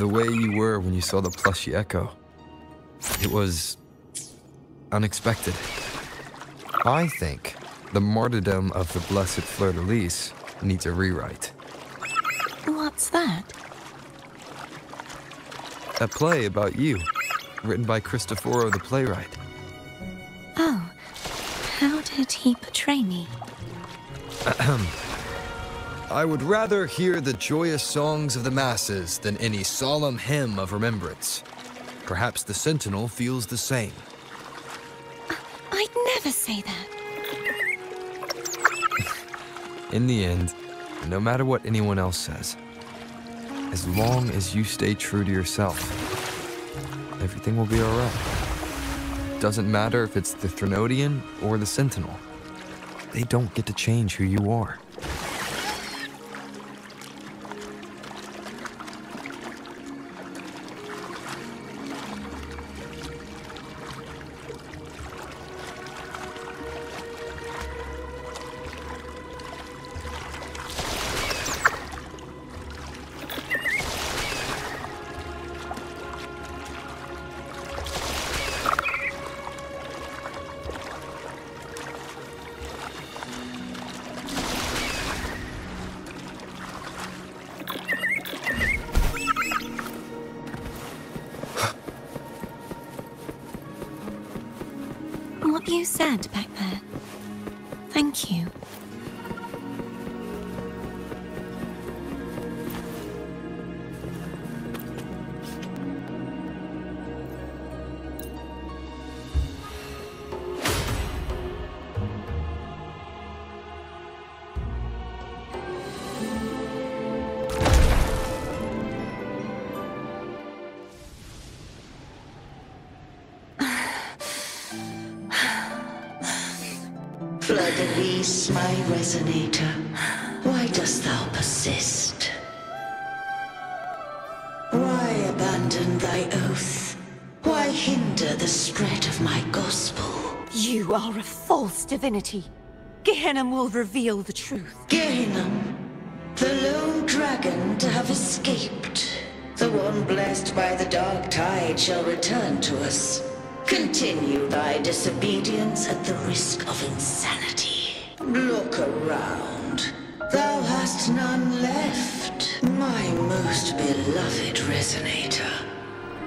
the way you were when you saw the plushy echo. It was unexpected. I think the martyrdom of the blessed Fleurdelys needs a rewrite. What's that? A play about you, written by Cristoforo the playwright. Oh, how did he portray me? I would rather hear the joyous songs of the masses than any solemn hymn of remembrance. Perhaps the Sentinel feels the same. I'd never say that. In the end, no matter what anyone else says, as long as you stay true to yourself, everything will be alright. Doesn't matter if it's the Threnodian or the Sentinel. They don't get to change who you are. What you said back there. Thank you. Fleurdelys, my resonator, why dost thou persist? Why abandon thy oath? Why hinder the spread of my gospel? You are a false divinity. Gehenna will reveal the truth. Gehenna, the lone dragon to have escaped. The one blessed by the dark tide shall return to us. Continue thy disobedience at the risk of insanity. Look around. Thou hast none left, my most beloved resonator.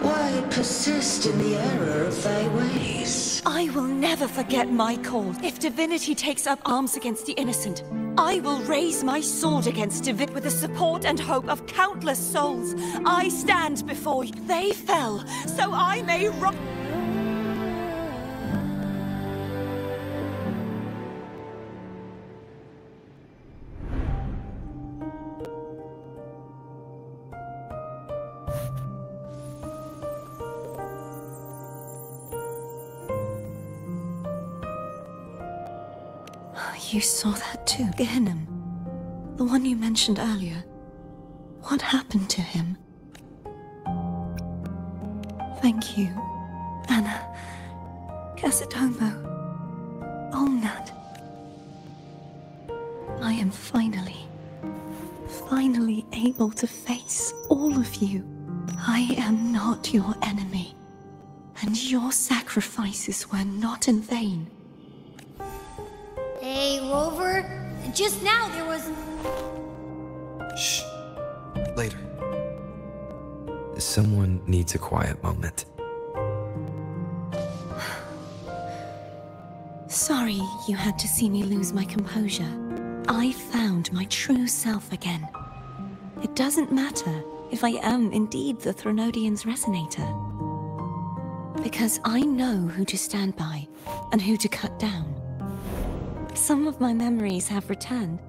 Why persist in the error of thy ways? I will never forget my call. If divinity takes up arms against the innocent, I will raise my sword against divinity with the support and hope of countless souls. I stand before you. They fell, so I may rise. You saw that too, Gehenna. The one you mentioned earlier. What happened to him? Thank you, Anna, Casitomo, Olnat. I am finally able to face all of you. I am not your enemy, and your sacrifices were not in vain. Hey, Rover, just now there was... Shh. Later. Someone needs a quiet moment. Sorry you had to see me lose my composure. I found my true self again. It doesn't matter if I am indeed the Threnodian's resonator. Because I know who to stand by and who to cut down. Some of my memories have returned,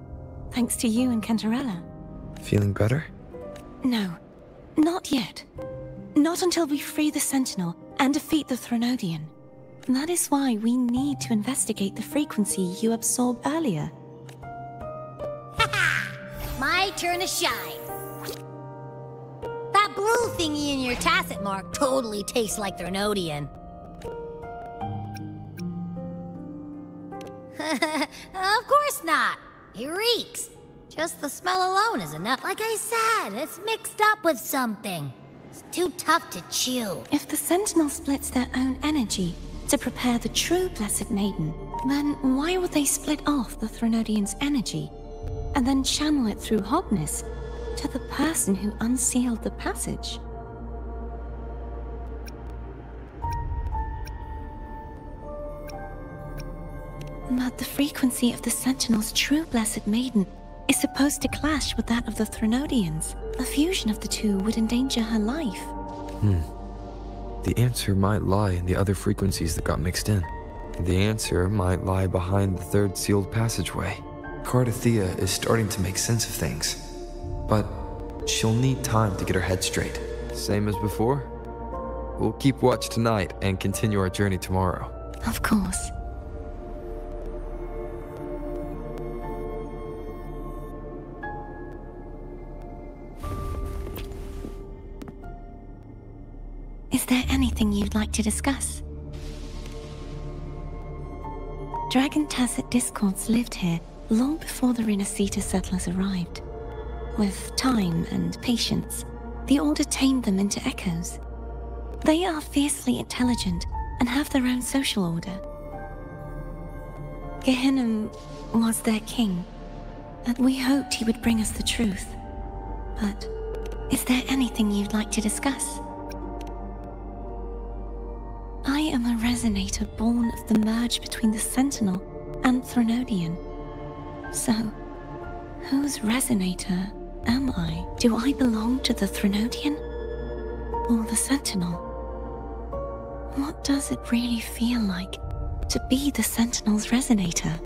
thanks to you and Cantarella. Feeling better? No, not yet. Not until we free the Sentinel and defeat the Threnodian. That is why we need to investigate the frequency you absorbed earlier. My turn to shine. That blue thingy in your Tacet mark totally tastes like Threnodian. Of course not. It reeks. Just the smell alone is enough. Like I said, it's mixed up with something. It's too tough to chew. If the Sentinel splits their own energy to prepare the true Blessed Maiden, then why would they split off the Threnodian's energy and then channel it through Hognis to the person who unsealed the passage? But the frequency of the Sentinel's true Blessed Maiden is supposed to clash with that of the Threnodians. A fusion of the two would endanger her life. The answer might lie in the other frequencies that got mixed in. The answer might lie behind the third sealed passageway. Cardathea is starting to make sense of things, but she'll need time to get her head straight. Same as before? We'll keep watch tonight and continue our journey tomorrow. Of course. Is there anything you'd like to discuss? Dragon Tacet discords lived here long before the Renacita settlers arrived. With time and patience, the Order tamed them into echoes. They are fiercely intelligent and have their own social order. Gehinnom was their king, and we hoped he would bring us the truth. But is there anything you'd like to discuss? I am a resonator born of the merge between the Sentinel and Threnodian. So, whose resonator am I? Do I belong to the Threnodian or the Sentinel? What does it really feel like to be the Sentinel's resonator?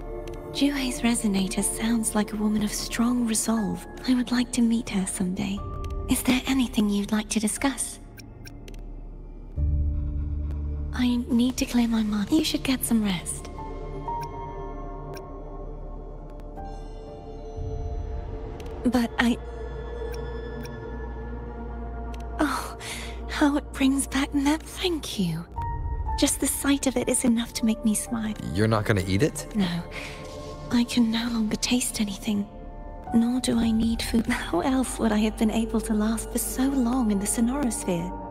Juhe's resonator sounds like a woman of strong resolve. I would like to meet her someday. Is there anything you'd like to discuss? I need to clear my mind. You should get some rest. But oh, how it brings back that thank you. Just the sight of it is enough to make me smile. You're not gonna eat it? No, I can no longer taste anything. Nor do I need food. How else would I have been able to last for so long in the Sonorosphere?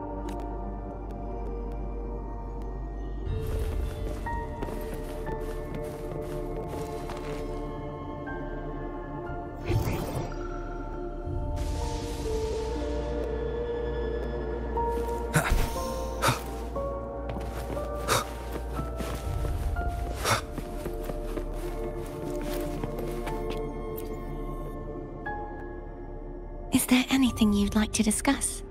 Is there anything you'd like to discuss?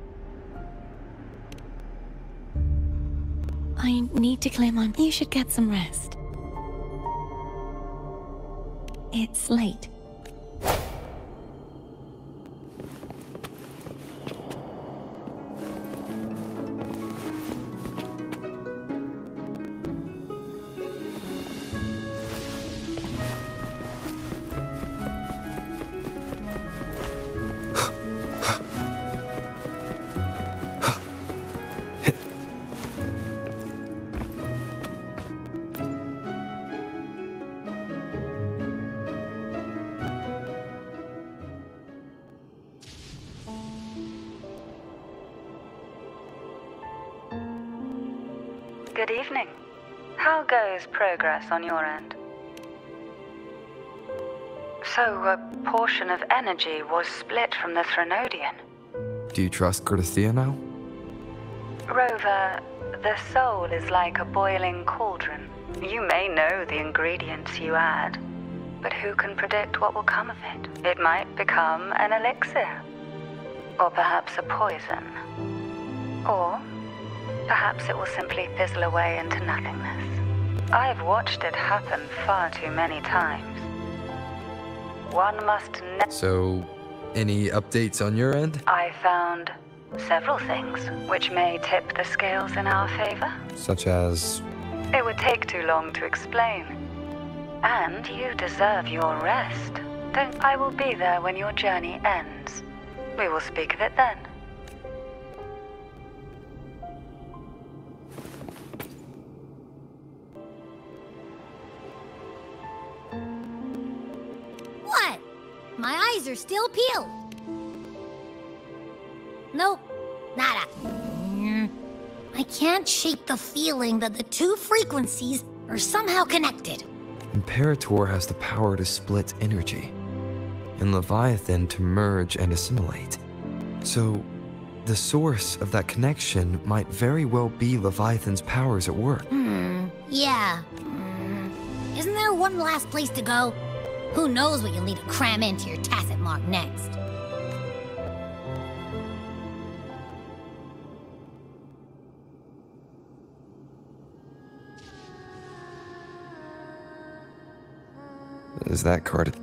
I need to clear my... You should get some rest. It's late. Good evening. How goes progress on your end? So, a portion of energy was split from the Threnodian. Do you trust Cardathea now? Rover, the soul is like a boiling cauldron. You may know the ingredients you add, but who can predict what will come of it? It might become an elixir, or perhaps a poison, or perhaps it will simply fizzle away into nothingness. I've watched it happen far too many times. One must So, any updates on your end? I found several things which may tip the scales in our favor. Such as... It would take too long to explain. And you deserve your rest. I will be there when your journey ends. We will speak of it then. What? My eyes are still peeled. Nope. Nada. I can't shake the feeling that the two frequencies are somehow connected. Imperator has the power to split energy, and Leviathan to merge and assimilate. So, the source of that connection might very well be Leviathan's powers at work. Yeah. Isn't there one last place to go? Who knows what you'll need to cram into your Tacet mark next? Is that card?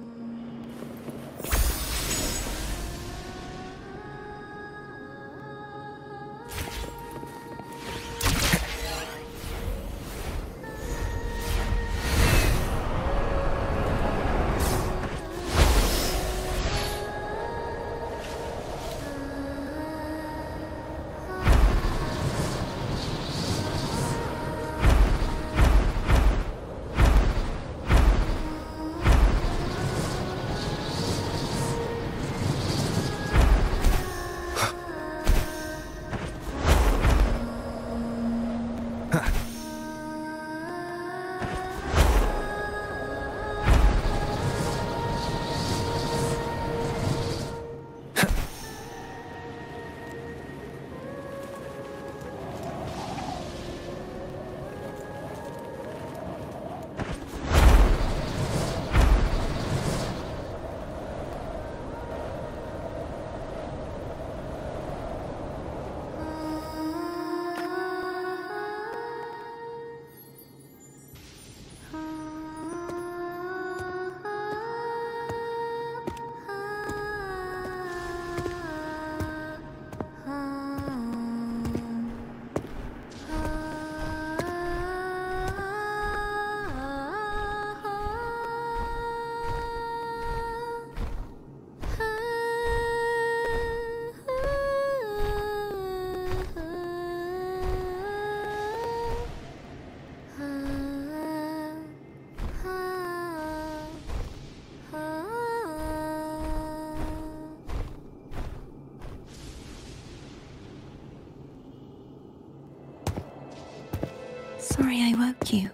Sorry I woke you.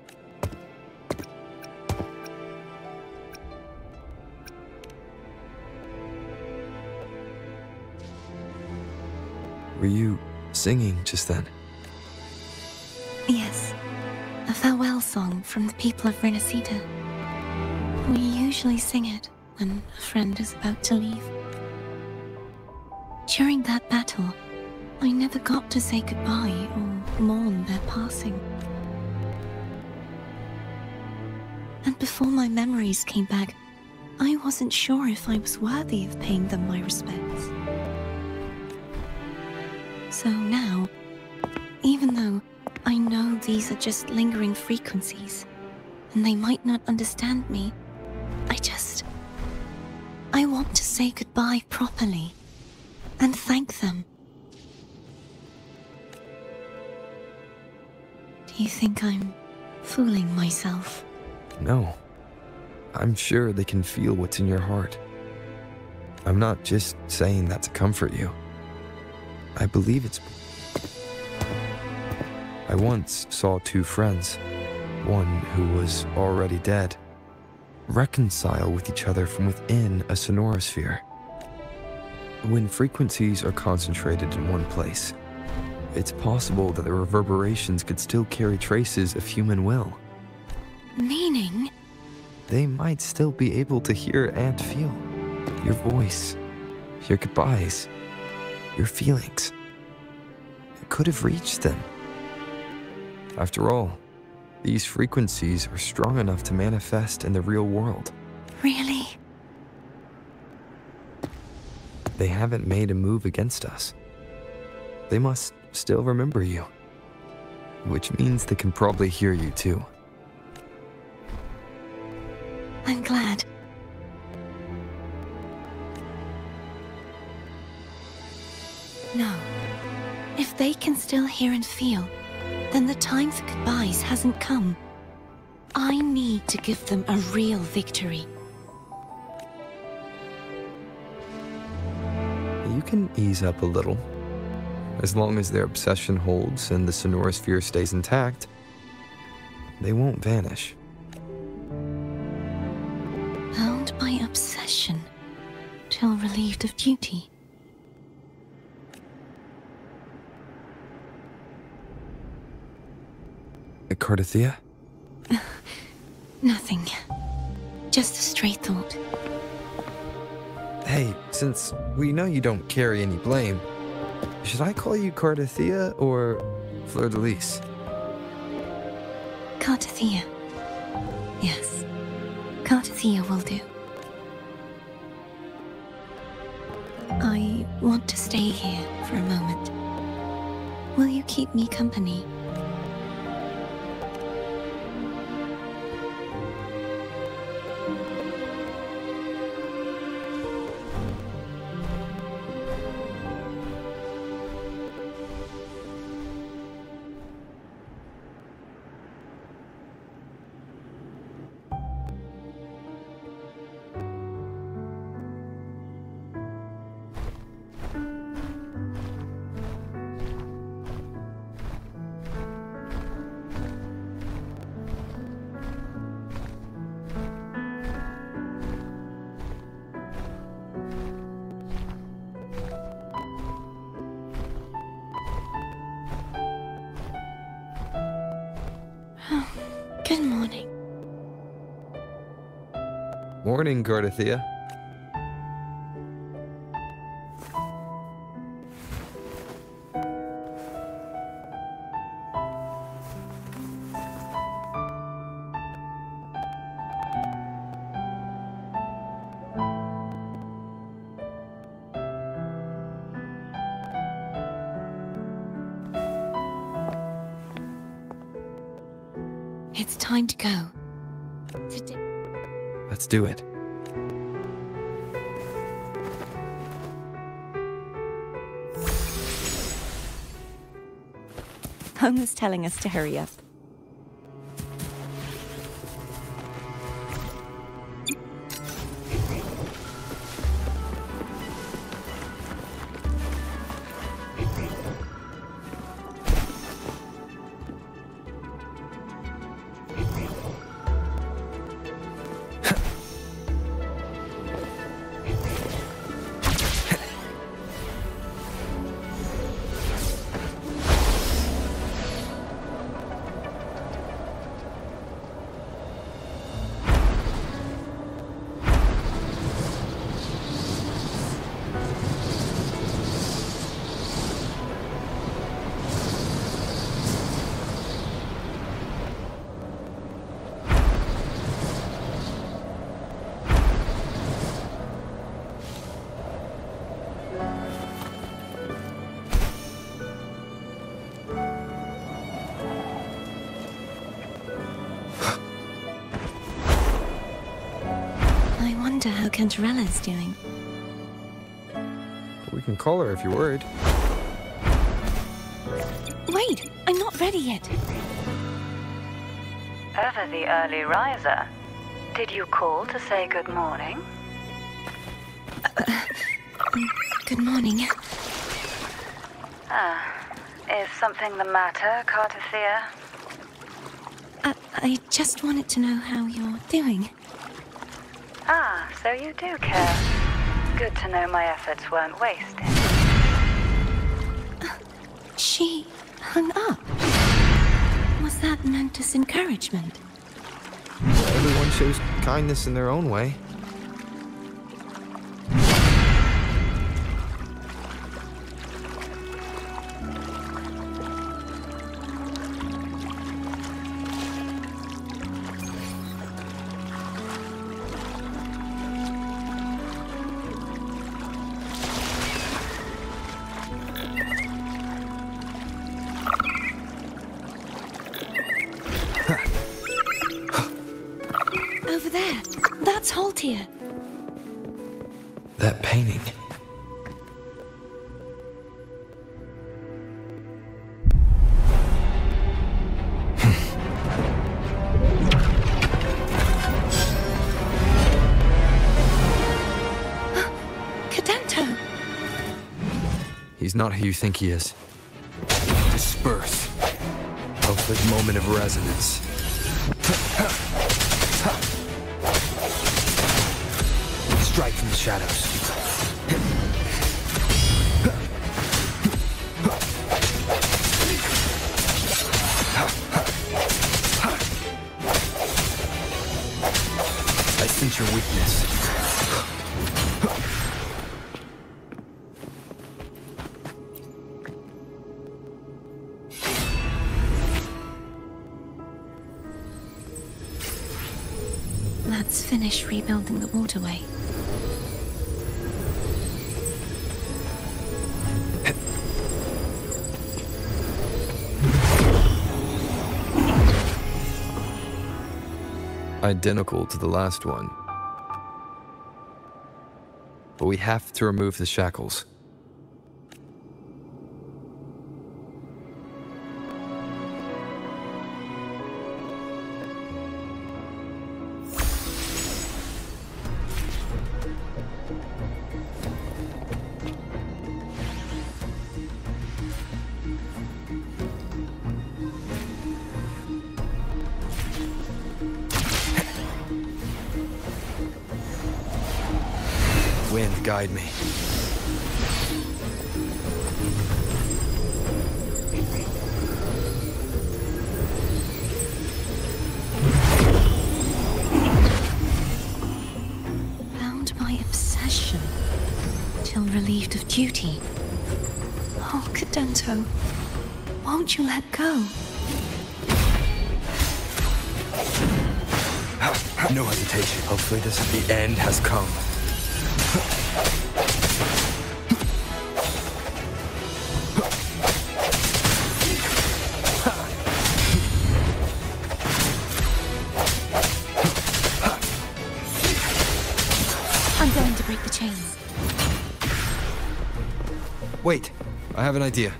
Were you singing just then? Yes, a farewell song from the people of Renacita. We usually sing it when a friend is about to leave. During that battle, I never got to say goodbye or mourn their passing. And before my memories came back, I wasn't sure if I was worthy of paying them my respects. So now, even though I know these are just lingering frequencies, and they might not understand me, I want to say goodbye properly, and thank them. Do you think I'm fooling myself? No. I'm sure they can feel what's in your heart. I'm not just saying that to comfort you. I believe it's... I once saw two friends, one who was already dead, reconcile with each other from within a sonorosphere. When frequencies are concentrated in one place, it's possible that the reverberations could still carry traces of human will. Meaning? They might still be able to hear and feel your voice, your goodbyes, your feelings. It could have reached them. After all, these frequencies are strong enough to manifest in the real world. Really? They haven't made a move against us. They must still remember you, which means they can probably hear you too. I'm glad. No. If they can still hear and feel, then the time for goodbyes hasn't come. I need to give them a real victory. You can ease up a little. As long as their obsession holds and the sonorosphere stays intact, they won't vanish. Bound by obsession, till relieved of duty. Cardathea? Nothing. Just a stray thought. Hey, since we know you don't carry any blame, should I call you Cardathea or Fleurdelys? Cardathea. Yes. Cardathea will do. I want to stay here for a moment. Will you keep me company? Good morning. Morning, Cardathea. It's time to go. Today. Let's do it. Home was telling us to hurry up. How Cantarella's doing. We can call her if you're worried. Wait, I'm not ready yet. Ever the early riser. Did you call to say good morning? Good morning. Is something the matter, Cardathea? I just wanted to know how you're doing. Ah, so you do care. Good to know my efforts weren't wasted. She hung up. Was that meant as encouragement? Everyone shows kindness in their own way. Over there. That's Haltier. That painting. not who you think he is. Disperse. Hopefully, moment of resonance. Strike from the shadows. I sense your weakness. Let's finish rebuilding the waterway. Identical to the last one. But we have to remove the shackles. Wind, guide me. Bound by obsession, till relieved of duty. Oh, Cadento, won't you let go? No hesitation. Hopefully this is the end has come. I'm going to break the chains. Wait, I have an idea.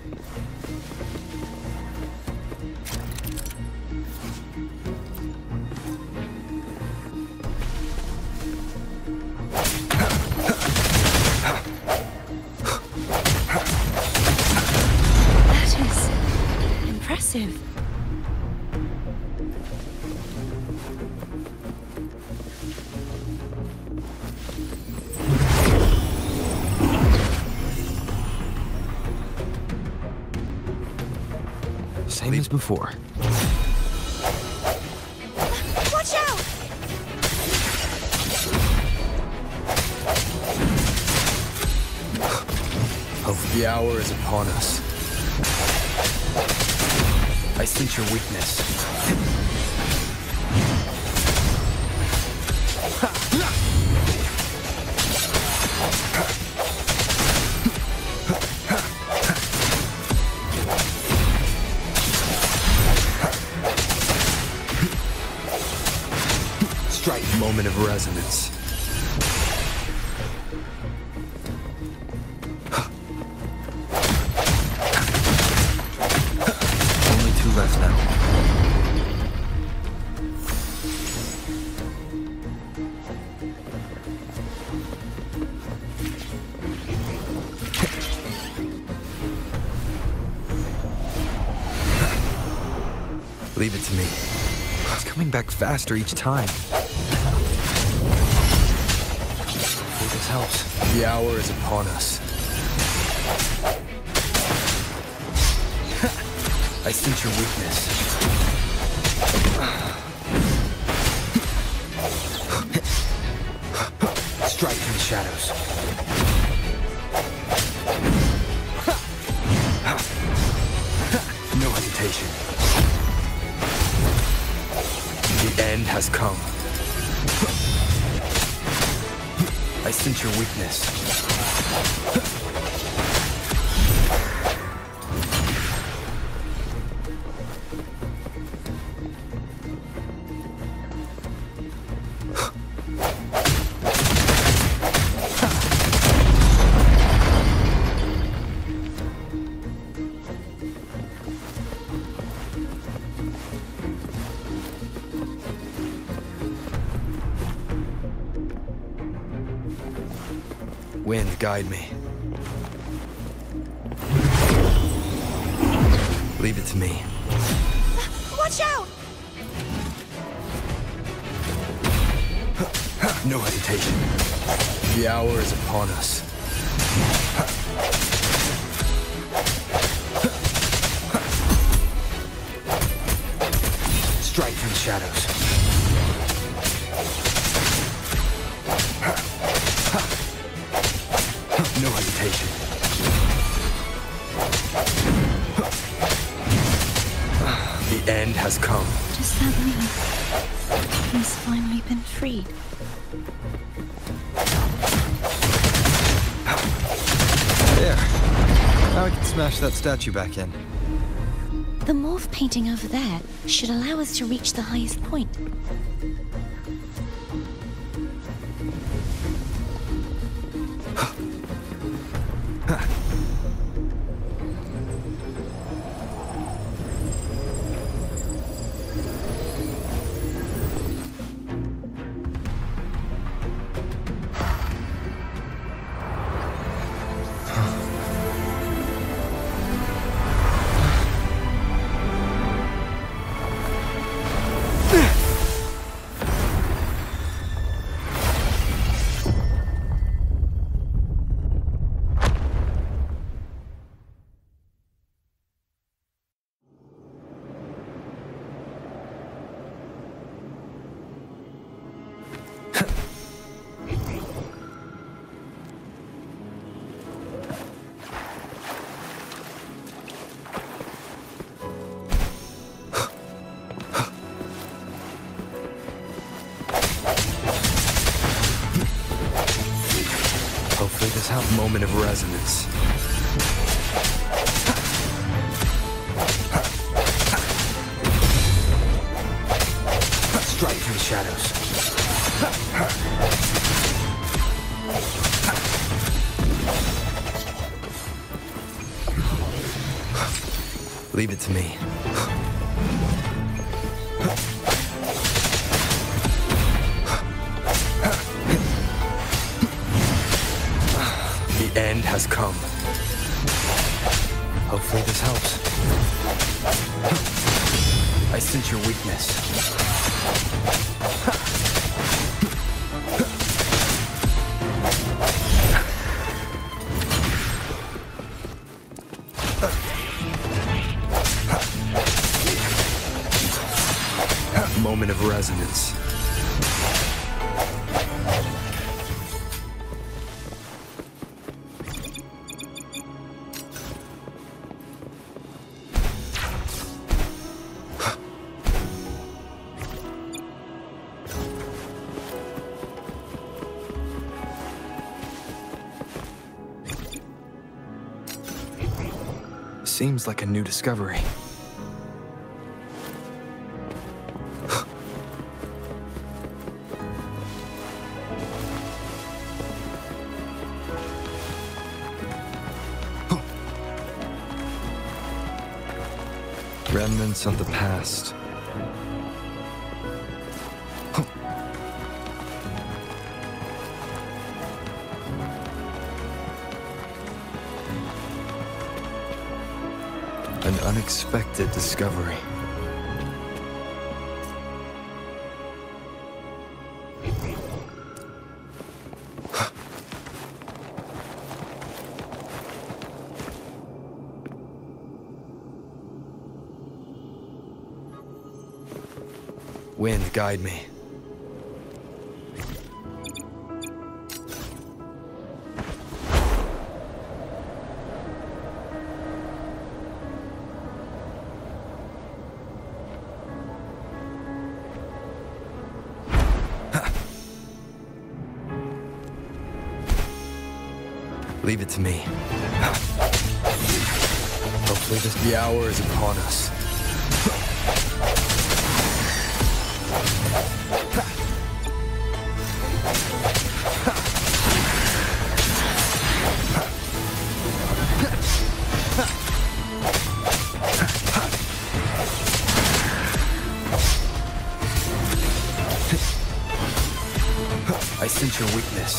That is impressive. Same as before. Watch out! Hope the hour is upon us. I sense your weakness. Strike, moment of resonance. Only two left now. Leave it to me. It's coming back faster each time. Hope this helps. The hour is upon us. I sense your weakness. Strike in the shadows. No hesitation. The end has come. I sense your weakness. Wind, guide me. Leave it to me. Watch out! No hesitation. The hour is upon us. Strike from the shadows. No hesitation. The end has come. Does that mean he's finally been freed? There. Now I can smash that statue back in. The morph painting over there should allow us to reach the highest point. Hopefully this has a moment of resonance. Strike from the shadows. Leave it to me. The end has come. Hopefully this helps. I sense your weakness. Moment of resonance. Seems like a new discovery. Remnants of the past. An unexpected discovery. Wind, guide me. Leave it to me. Hopefully the hour is upon us. I sense your weakness.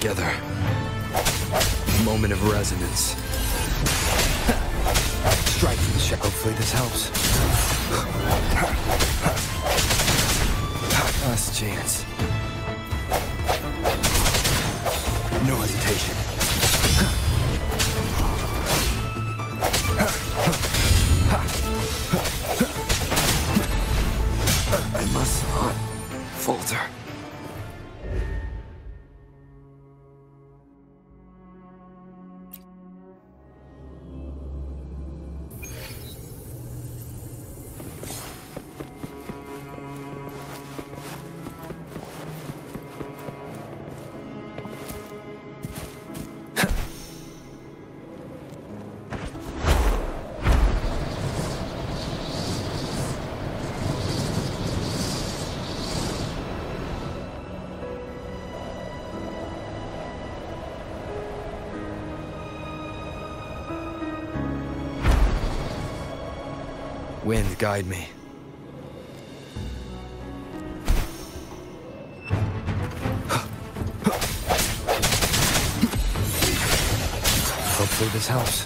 together. Moment of resonance. Strike from the shadow. Hopefully this helps. Last chance. No hesitation. I must not falter. Wind, guide me. Hopefully this helps.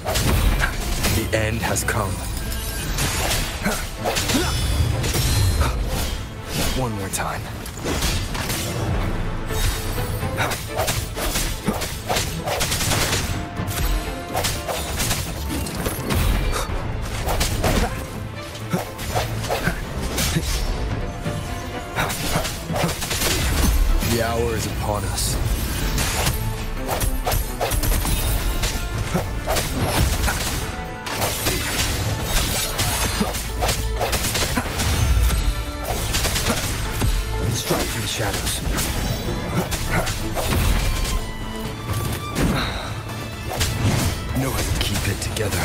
The end has come. One more time. The hour is upon us. Strike from the shadows. Know how to keep it together.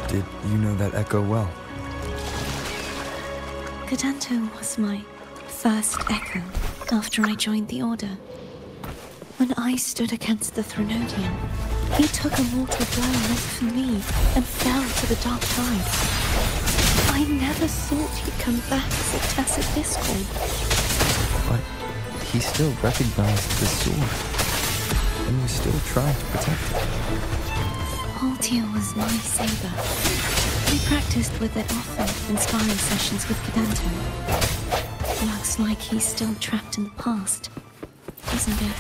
Did you know that echo well? Cadanto was my first echo after I joined the Order. When I stood against the Threnodian, he took a mortal blow meant for me and fell to the dark tide. I never thought he'd come back as a Tacet Field. But he still recognized the sword and was still trying to protect it. Altia was my saber. We practiced with it often in sparring sessions with Cadanto. Looks like he's still trapped in the past, doesn't it?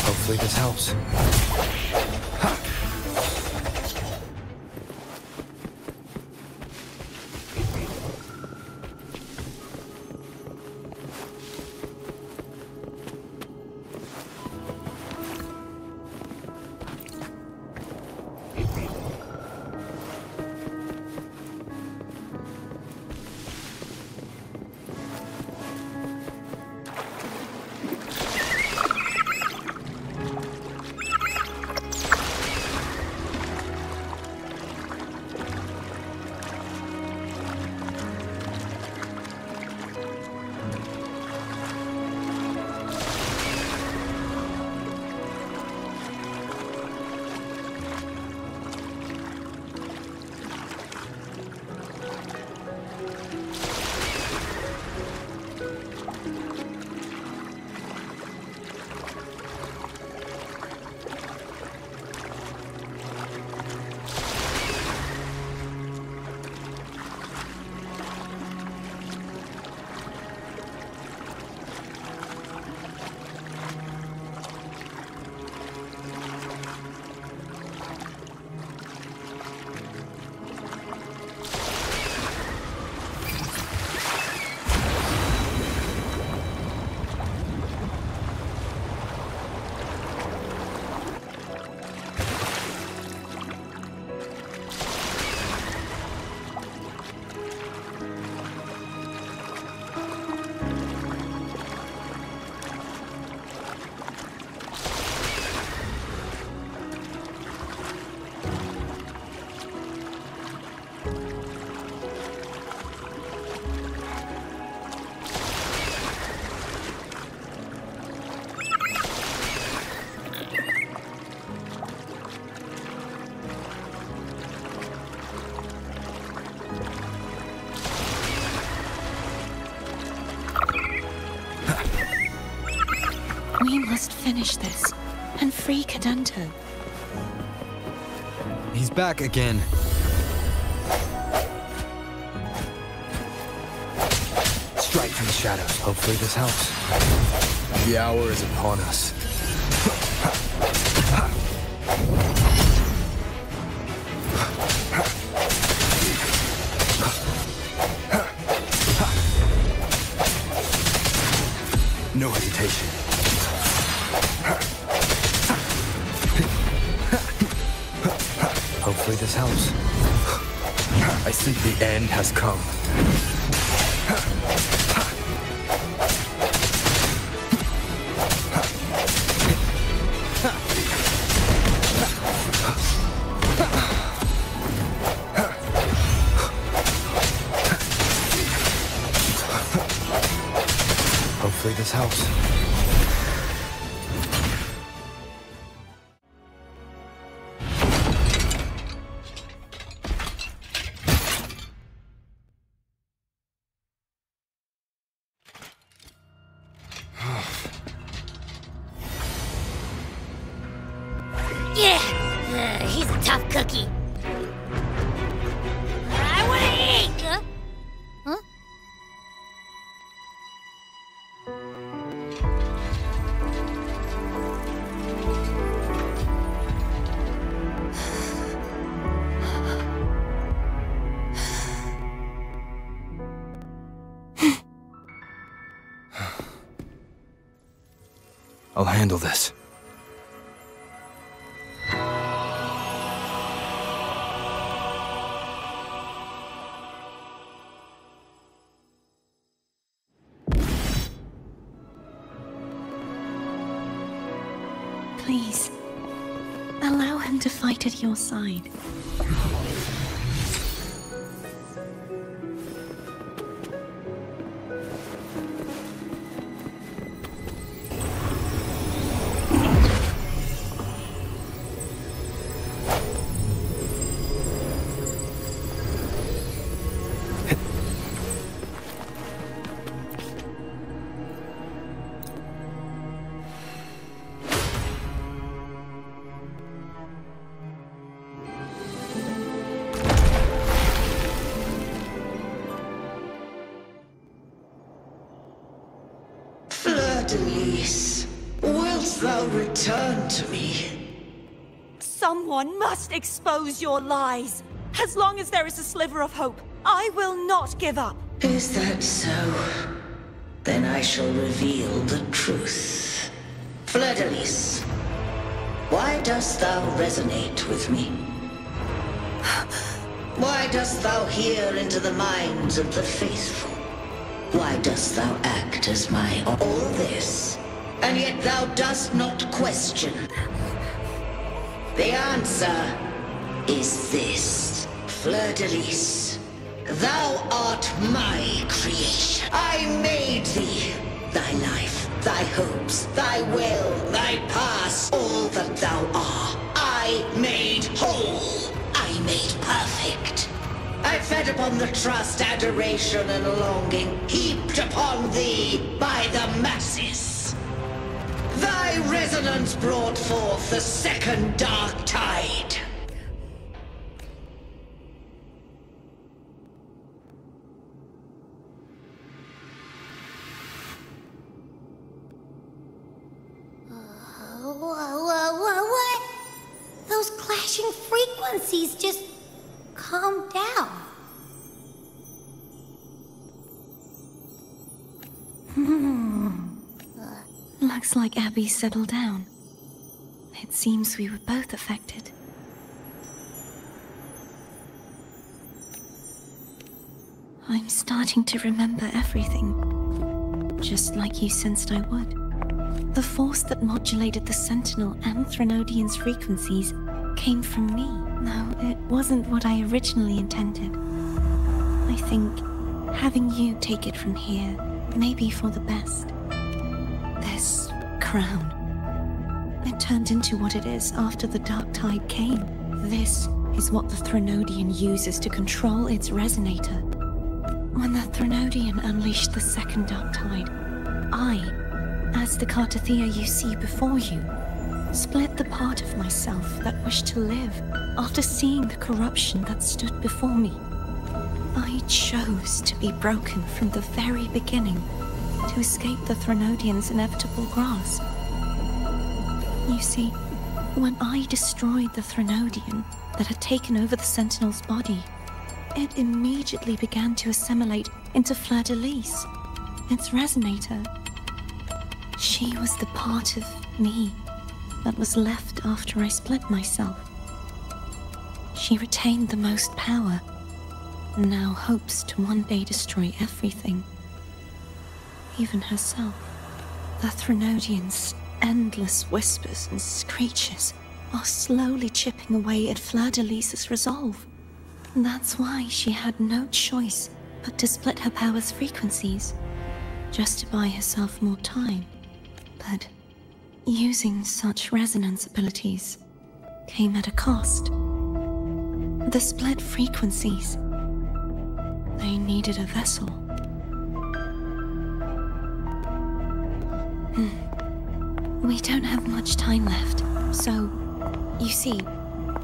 Hopefully this helps. finish this and free Kadento. He's back again. Strike from the shadows. Hopefully this helps. The hour is upon us. No hesitation. Hopefully this helps. I think the end has come. Hopefully this helps. Yeah, he's a tough cookie. I want to eat. Huh? I'll handle this. Please, allow him to fight at your side. Fleurdelys, wilt thou return to me? Someone must expose your lies. As long as there is a sliver of hope, I will not give up. Is that so? Then I shall reveal the truth. Fleurdelys, why dost thou resonate with me? Why dost thou hear into the minds of the faithful? Why dost thou act as my all this, and yet thou dost not question? The answer is this, Fleurdelys. Thou art my creation. I made thee. Thy life, thy hopes, thy will, thy past, all that thou art, I made whole. I made perfect. I fed upon the trust, adoration, and longing heaped upon thee by the masses. Thy resonance brought forth the second dark tide. What? Those clashing frequencies just calm down. Looks like Abby settled down. It seems we were both affected. I'm starting to remember everything, just like you sensed I would. The force that modulated the Sentinel and Threnodian's frequencies came from me. No, it wasn't what I originally intended. I think having you take it from here may be for the best. This crown, it turned into what it is after the Dark Tide came. This is what the Threnodian uses to control its resonator. When the Threnodian unleashed the second Dark Tide, I as the Cartathea you see before you, split the part of myself that wished to live after seeing the corruption that stood before me. I chose to be broken from the very beginning to escape the Threnodians' inevitable grasp. You see, when I destroyed the Threnodian that had taken over the Sentinel's body, it immediately began to assimilate into Fleurdelys, its resonator. She was the part of me that was left after I split myself. She retained the most power, and now hopes to one day destroy everything, even herself. The Threnodians' endless whispers and screeches are slowly chipping away at Fleurdelys' resolve. That's why she had no choice but to split her power's frequencies, just to buy herself more time. But using such resonance abilities came at a cost. The split frequencies, they needed a vessel. We don't have much time left, so, you see,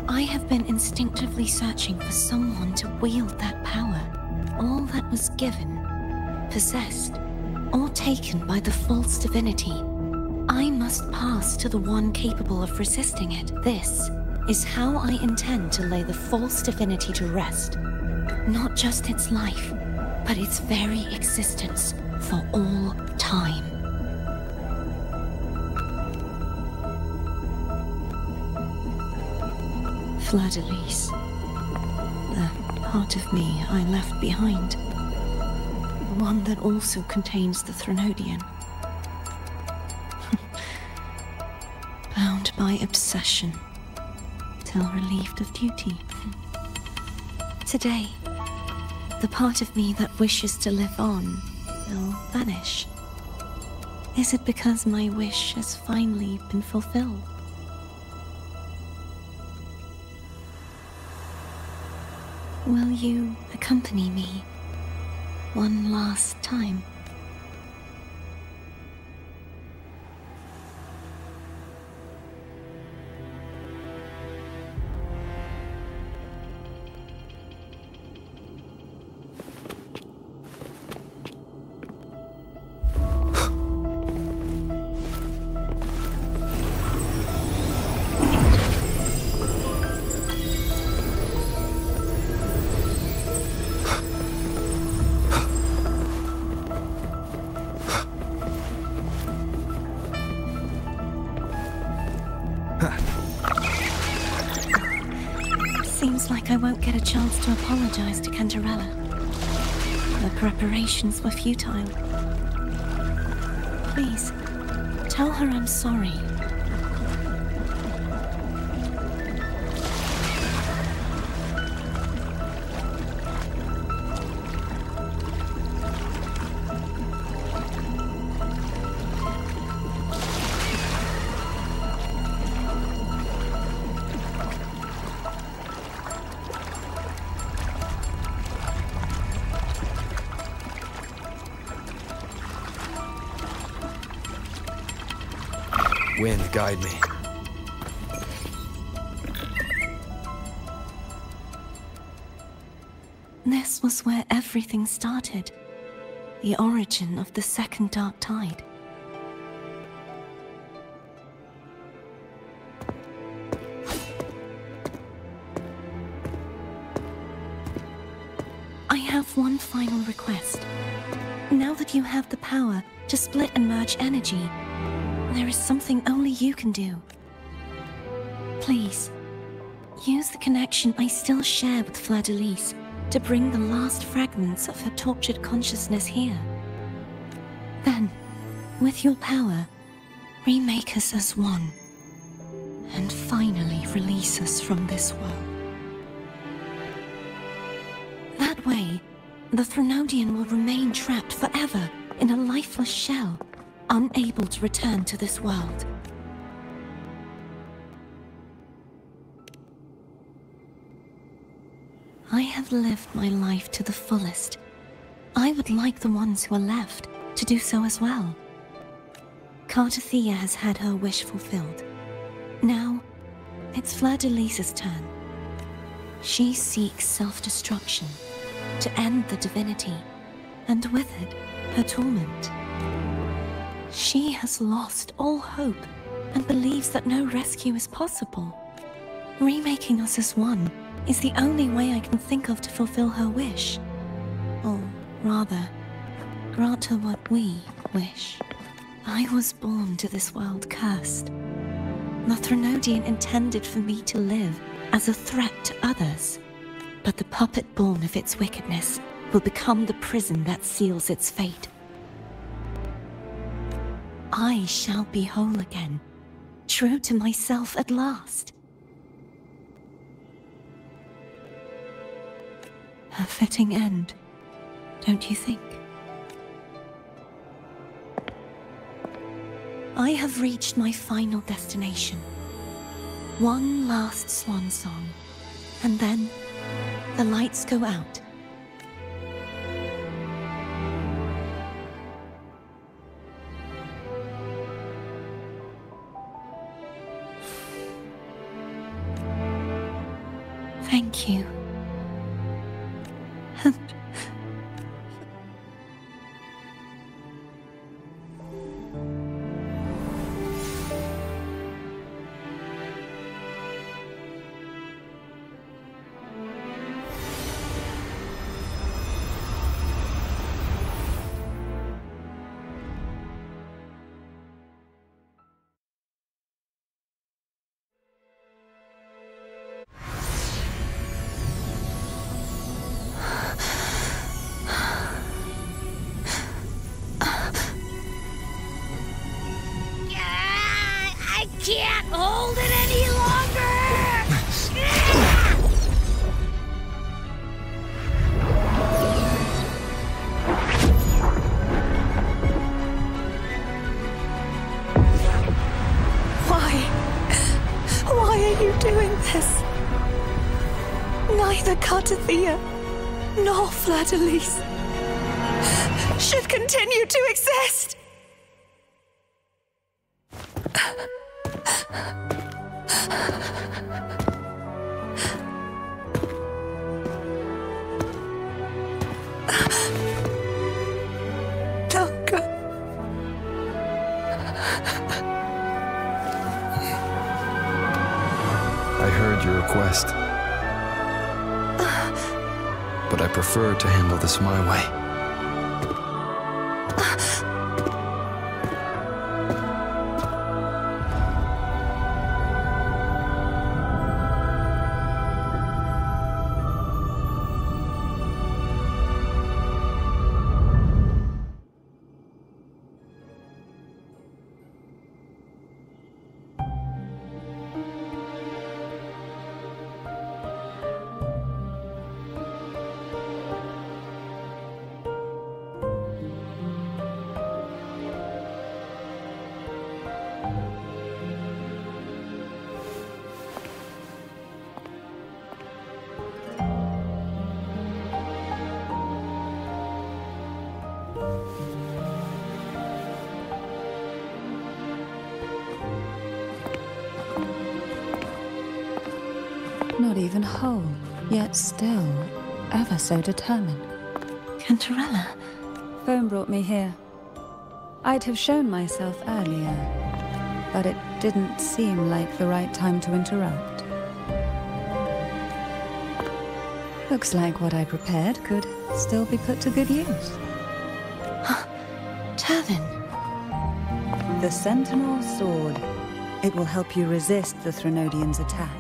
I have been instinctively searching for someone to wield that power. All that was given, possessed, or taken by the false divinity, I must pass to the one capable of resisting it. This is how I intend to lay the false divinity to rest. Not just its life, but its very existence for all time. Fleurdelys, the part of me I left behind. One that also contains the Threnodian. Bound by obsession, till relieved of duty. Today, the part of me that wishes to live on will vanish. Is it because my wish has finally been fulfilled? Will you accompany me one last time? Seems like I won't get a chance to apologize to Cantarella. The preparations were futile. Please, tell her I'm sorry. Wind, guide me. This was where everything started. The origin of the second dark tide. I have one final request. Now that you have the power to split and merge energy, there is something only you can do. Please, use the connection I still share with Fleurdelys to bring the last fragments of her tortured consciousness here. Then, with your power, remake us as one, and finally release us from this world. That way, the Threnodian will remain trapped forever in a lifeless shell, unable to return to this world. I have lived my life to the fullest. I would like the ones who are left to do so as well. Cartathea has had her wish fulfilled. Now, it's Fleurdelys' turn. She seeks self-destruction to end the divinity, and with it, her torment. She has lost all hope and believes that no rescue is possible. Remaking us as one is the only way I can think of to fulfill her wish. Or rather, grant her what we wish. I was born to this world cursed. The Threnodian intended for me to live as a threat to others, but the puppet born of its wickedness will become the prison that seals its fate. I shall be whole again, true to myself at last. A fitting end, don't you think? I have reached my final destination. One last swan song, and then the lights go out. Thank you. Can't hold it any longer! Why are you doing this? Neither Cartathea nor Fleurdelys should continue to exist! Don't go. I heard your request. But I prefer to handle this my way. Not even whole, yet still ever so determined. Cantarella? Phone brought me here. I'd have shown myself earlier, but it didn't seem like the right time to interrupt. Looks like what I prepared could still be put to good use. Turvin. The Sentinel Sword. It will help you resist the Threnodian's attack.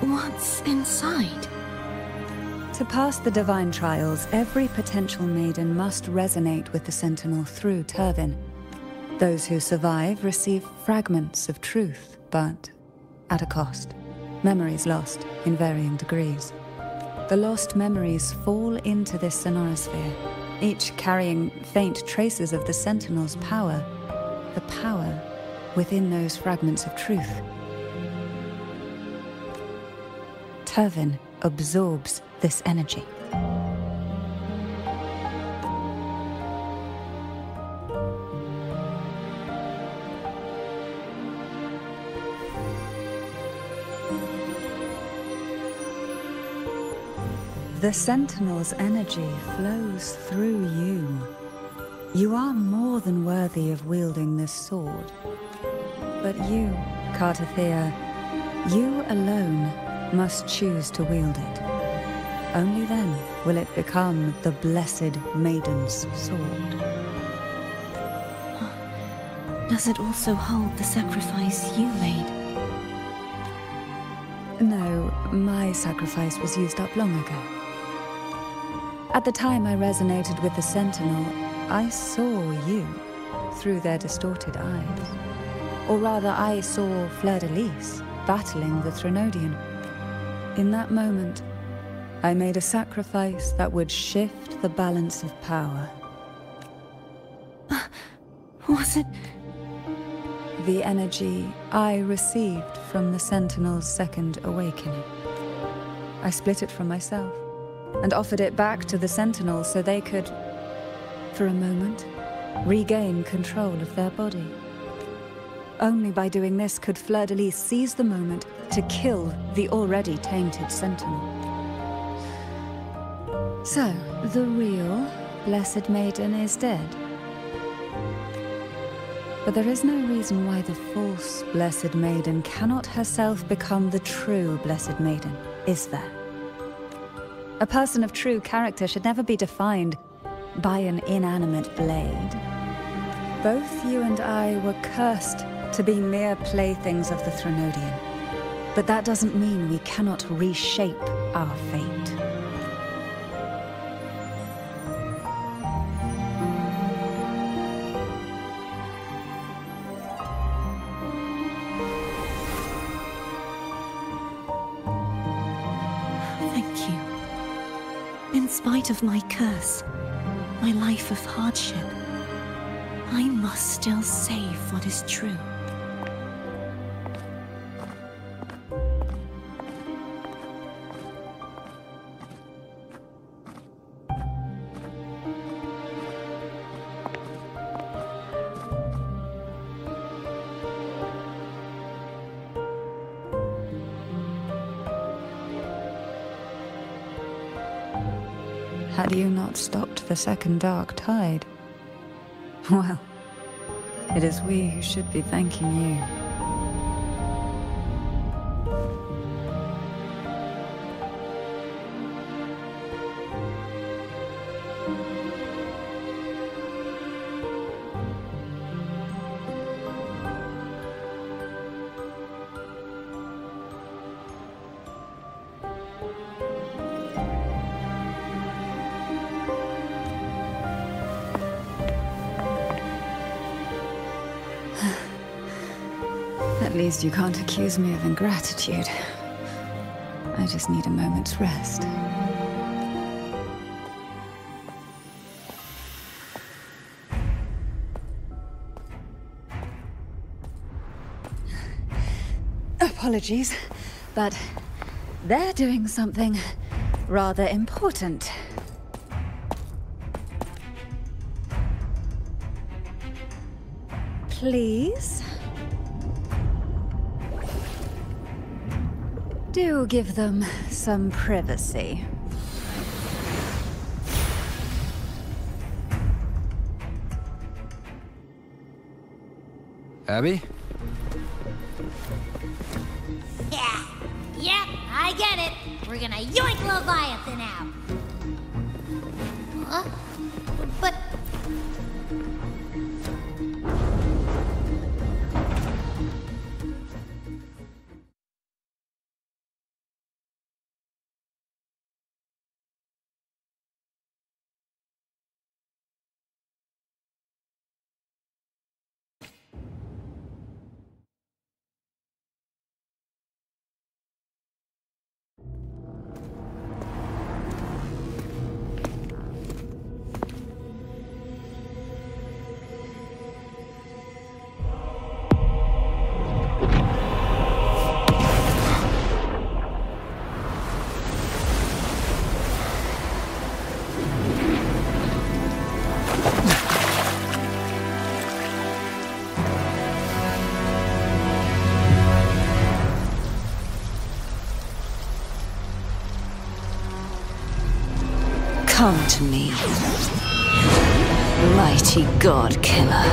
What's inside? To pass the divine trials, every potential maiden must resonate with the Sentinel through Turvin. Those who survive receive fragments of truth, but at a cost. Memories lost in varying degrees. The lost memories fall into this sonorosphere, each carrying faint traces of the Sentinel's power, the power within those fragments of truth. Turvin absorbs this energy. The Sentinel's energy flows through you. You are more than worthy of wielding this sword. But you, Cartathea, you alone must choose to wield it. Only then will it become the Blessed Maiden's sword. Does it also hold the sacrifice you made? No, my sacrifice was used up long ago. At the time I resonated with the Sentinel, I saw you through their distorted eyes. Or rather, I saw Fleurdelys battling the Threnodian. In that moment, I made a sacrifice that would shift the balance of power. Was it? The energy I received from the Sentinel's second awakening. I split it from myself and offered it back to the Sentinel so they could, for a moment, regain control of their body. Only by doing this could Fleurdelys seize the moment to kill the already tainted Sentinel. So, the real Blessed Maiden is dead. But there is no reason why the false Blessed Maiden cannot herself become the true Blessed Maiden, is there? A person of true character should never be defined by an inanimate blade. Both you and I were cursed to be mere playthings of the Threnodian. But that doesn't mean we cannot reshape our fate. Thank you. In spite of my curse, my life of hardship, I must still save what is true. Had you not stopped the second dark tide? Well, it is we who should be thanking you. At least you can't accuse me of ingratitude. I just need a moment's rest. Apologies, but they're doing something rather important. Please? Do give them some privacy. Abby? Yeah, yep, I get it. We're gonna yoink Leviathan out. Huh? But... Come to me, mighty god killer.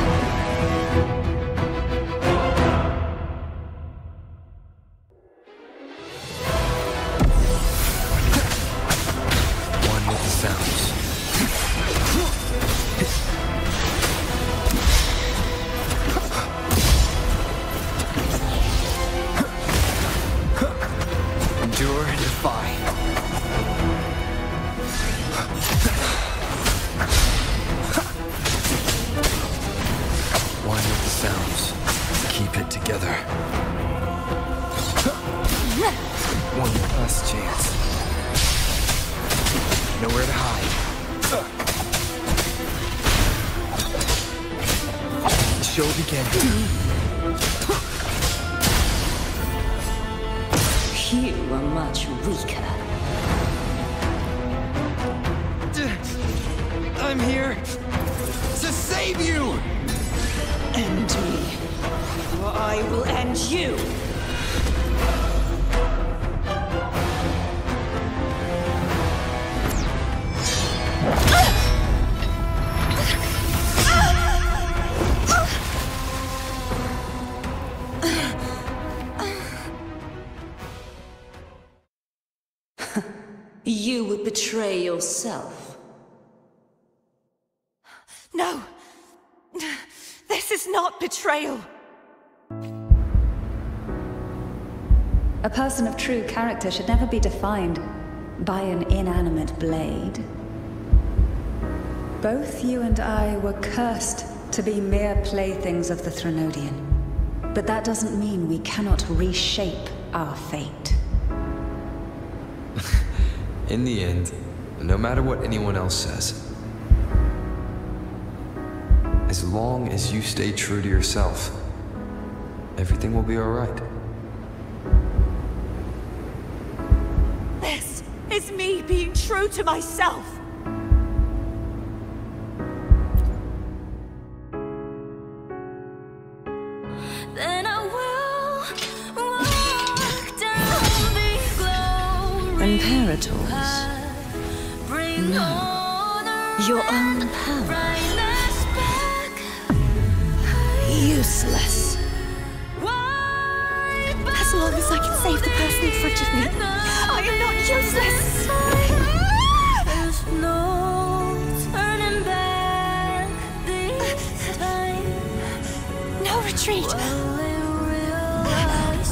One with the sounds. Endure and defy. One with the sounds. Keep it together. One last chance. Nowhere to hide. The show began. You are much weaker. I'm here to save you! End me, or I will end you! You would betray yourself. No! This is not betrayal! A person of true character should never be defined by an inanimate blade. Both you and I were cursed to be mere playthings of the Threnodian. But that doesn't mean we cannot reshape our fate. In the end, no matter what anyone else says, as long as you stay true to yourself, everything will be alright. This is me being true to myself! Then I will walk down the glory. Imperators. No. Your own power. Useless. As long as I can save the person in front of me, I am not useless! There's no turning back this time. No retreat! Will they realize?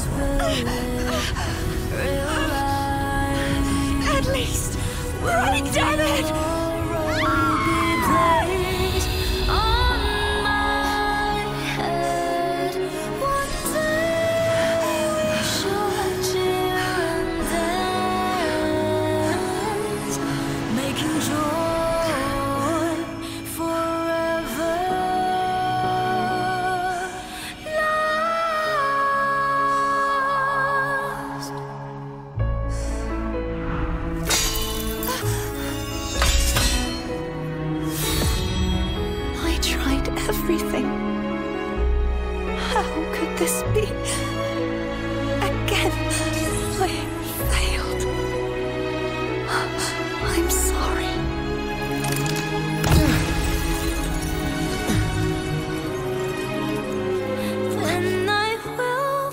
At least, running, damn it! Everything. How could this be? Again, I failed. I'm sorry. Then I will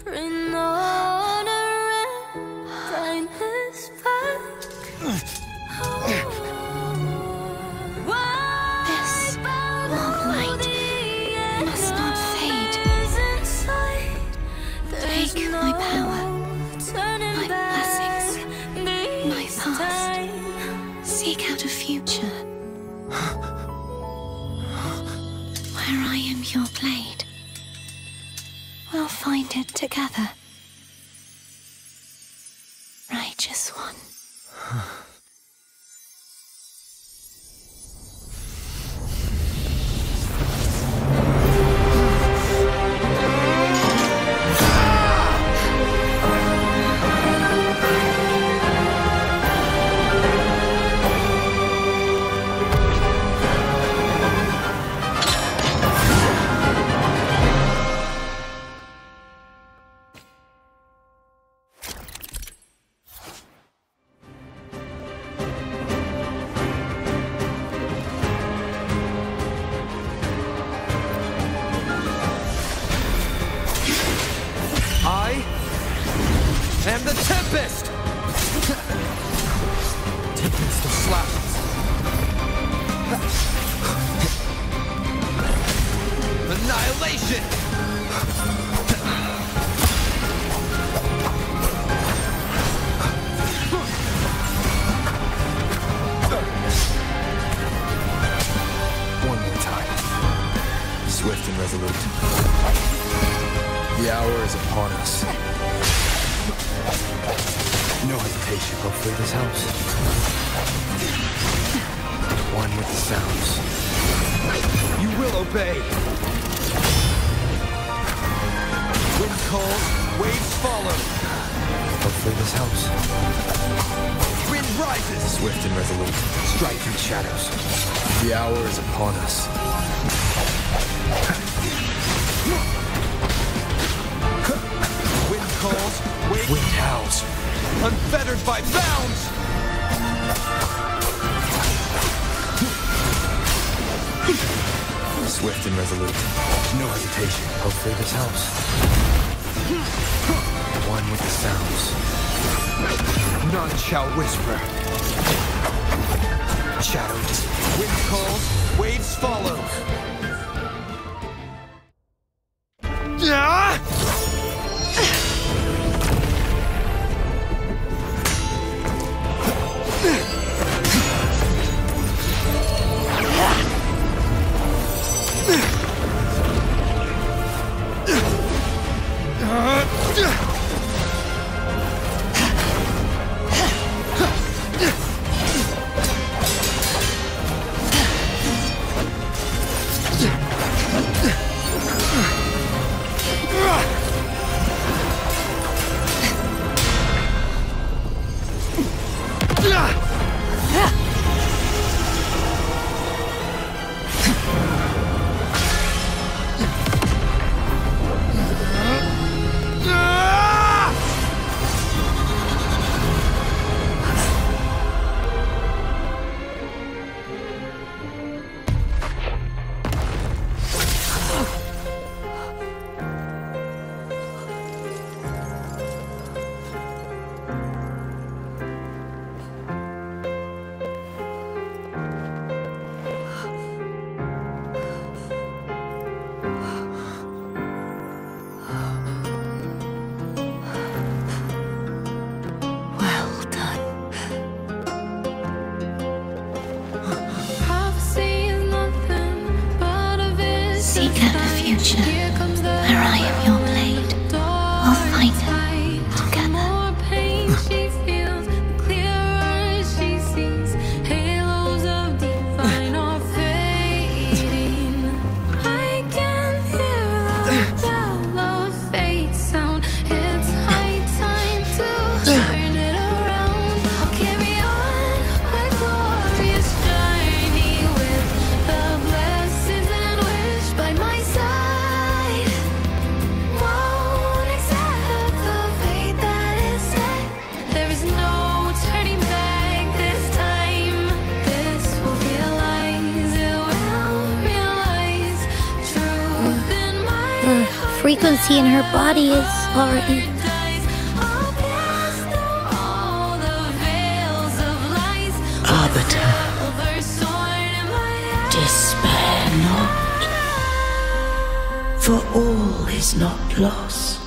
bring honor and brightness back. This warm light must not fade. Take my power, my blessings, my past. Seek out a future where I am your blade. We'll find it together. Righteous one. Tempest! Tempest of slashes. Annihilation! One more time. Swift and resolute. The hour is upon us. No hesitation. Hopefully this helps. One with the sounds. You will obey. Wind calls, waves follow. Hopefully this helps. Wind rises. Swift and resolute. Strike through shadows. The hour is upon us. Wind calls, wind howls. Unfettered by bounds! Swift and resolute. No hesitation. Hopefully this helps. One with the sounds. None shall whisper. Shadows. Wind calls, waves follow. Yeah! Where I am your blade, I'll fight it together. She feels, the clearer she sees. Halos of divine are fading. I can hear the bell of fate sound. It's high time to turn it around. I'll carry on my glorious journey with the blessings and wish by my side. Frequency in her body is already... Arbiter, despair not, for all is not lost.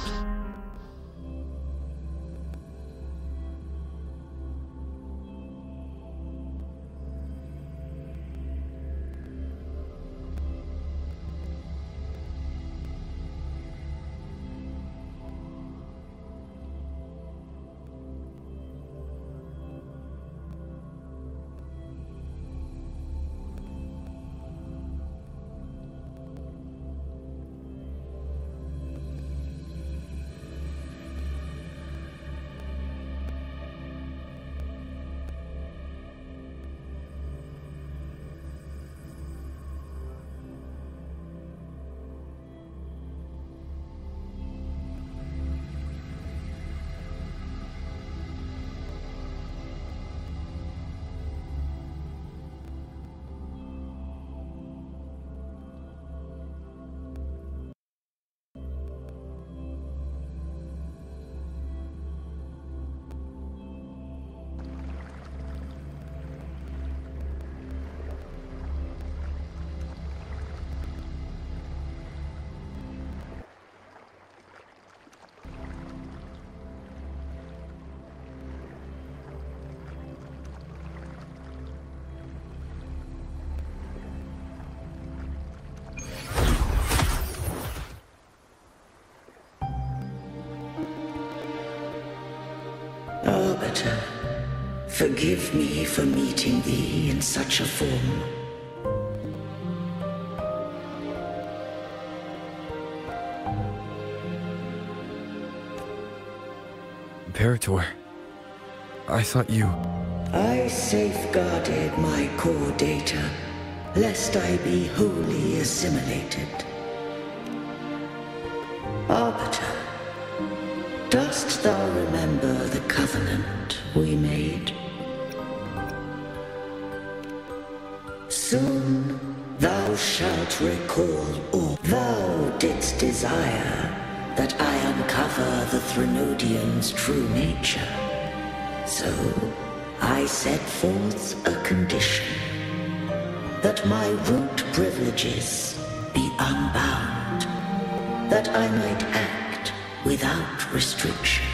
Forgive me for meeting thee in such a form. Imperator, I thought you... I safeguarded my core data, lest I be wholly assimilated. Arbiter, dost thou remember the covenant we made? Soon thou shalt recall all. Thou didst desire that I uncover the Threnodian's true nature. So I set forth a condition, that my root privileges be unbound, that I might act without restriction.